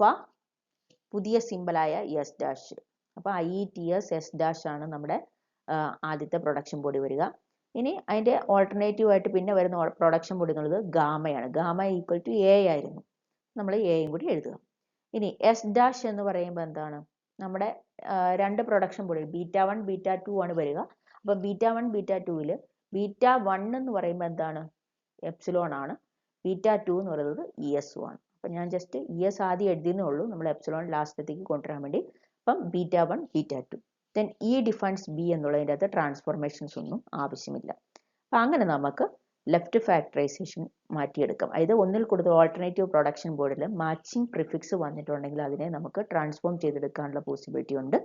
പുതിയ സിമ്പിളായ എസ് ഡാഷ്. അപ്പോൾ IETS എസ് ഡാഷ് ആണ് നമ്മുടെ ആദ്യത്തെ പ്രൊഡക്ഷൻ ബോഡി വരിക. ഇനി അതിൻ്റെ ഓൾട്ടർനേറ്റീവ് ആയിട്ട് പിന്നെ വരുന്ന പ്രൊഡക്ഷൻ ബോഡി എന്നുള്ളത് ഗാമയാണ്. ഗാമ ഈക്വൽ ടു എ ആയിരുന്നു, നമ്മൾ എയും കൂടി എഴുതുക. ഇനി എസ് ഡാഷ് എന്ന് പറയുമ്പോൾ എന്താണ്, നമ്മുടെ രണ്ട് പ്രൊഡക്ഷൻ ബോഡി ബീറ്റ 1 ബീറ്റ 2 ആണ് വരിക. അപ്പോൾ ബീറ്റ 1 ബീറ്റ 2ൽ ബീറ്റ 1 എന്ന് പറയുമ്പോൾ എന്താണ്, എപ്സിലോൺ ആണ്. ബീറ്റ 2 എന്ന് പറയുന്നത് ES ആണ്. അപ്പം ഞാൻ ജസ്റ്റ് ES ആദ്യം എഴുതിയെന്നേ ഉള്ളൂ, നമ്മൾ എപ്സിലോൺ ലാസ്റ്റത്തേക്ക് കൊണ്ടുവരാൻ വേണ്ടി. അപ്പം beta 1 beta 2 then E defines B എന്നുള്ളതിൻ്റെ അകത്ത് ട്രാൻസ്ഫോർമേഷൻസ് ഒന്നും ആവശ്യമില്ല. അപ്പം അങ്ങനെ നമുക്ക് ലെഫ്റ്റ് ഫാക്ടറൈസേഷൻ മാറ്റിയെടുക്കാം. അതായത് ഒന്നിൽ കൂടുതൽ ഓൾട്ടർനേറ്റീവ് പ്രൊഡക്ഷൻ ബോർഡിൽ മാച്ചിങ് പ്രിഫിക്സ് വന്നിട്ടുണ്ടെങ്കിൽ അതിനെ നമുക്ക് ട്രാൻസ്ഫോം ചെയ്തെടുക്കാനുള്ള പോസിബിലിറ്റി ഉണ്ട്.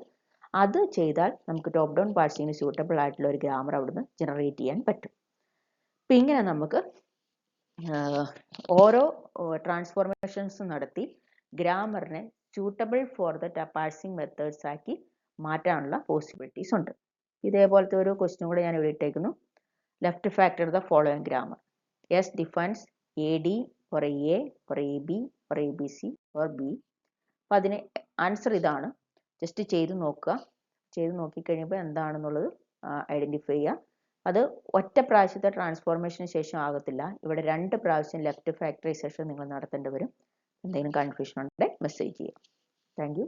അത് ചെയ്താൽ നമുക്ക് ടോപ്പ് ഡൗൺ പാഴ്സിങ്ങിന് സ്യൂട്ടബിൾ ആയിട്ടുള്ള ഒരു ഗ്രാമർ അവിടുന്ന് ജനറേറ്റ് ചെയ്യാൻ പറ്റും. അപ്പം ഇങ്ങനെ നമുക്ക് ഓരോ ട്രാൻസ്ഫോർമേഷൻസ് നടത്തി ഗ്രാമറിനെ suitable for the parsing methods ആക്കി മാറ്റാനുള്ള പോസിബിലിറ്റീസ് ഉണ്ട്. ഇതേപോലത്തെ ഒരു ക്വസ്റ്റ്യൻ കൂടെ ഞാൻ ഇവിടെ ഇട്ടേക്കുന്നു. Left factor the following grammar. S defines AD or A or AB or ABC or B. അപ്പോൾ അതിന് ആൻസർ ഇതാണ്. ജസ്റ്റ് ചെയ്ത് നോക്കുക. ചെയ്ത് നോക്കിക്കഴിയുമ്പോൾ എന്താണെന്നുള്ളത് ഐഡൻറ്റിഫൈ ചെയ്യുക. അത് ഒറ്റ പ്രാവശ്യത്തെ ട്രാൻസ്ഫോർമേഷന് ശേഷം ആകത്തില്ല, ഇവിടെ 2 പ്രാവശ്യം ലെഫ്റ്റ് ഫാക്ടറൈസേഷൻ നിങ്ങൾ നടത്തേണ്ടി വരും. എന്തെങ്കിലും കൺഫ്യൂഷൻ ഉണ്ടെങ്കിൽ മെസ്സേജ് ചെയ്യുക. Thank you.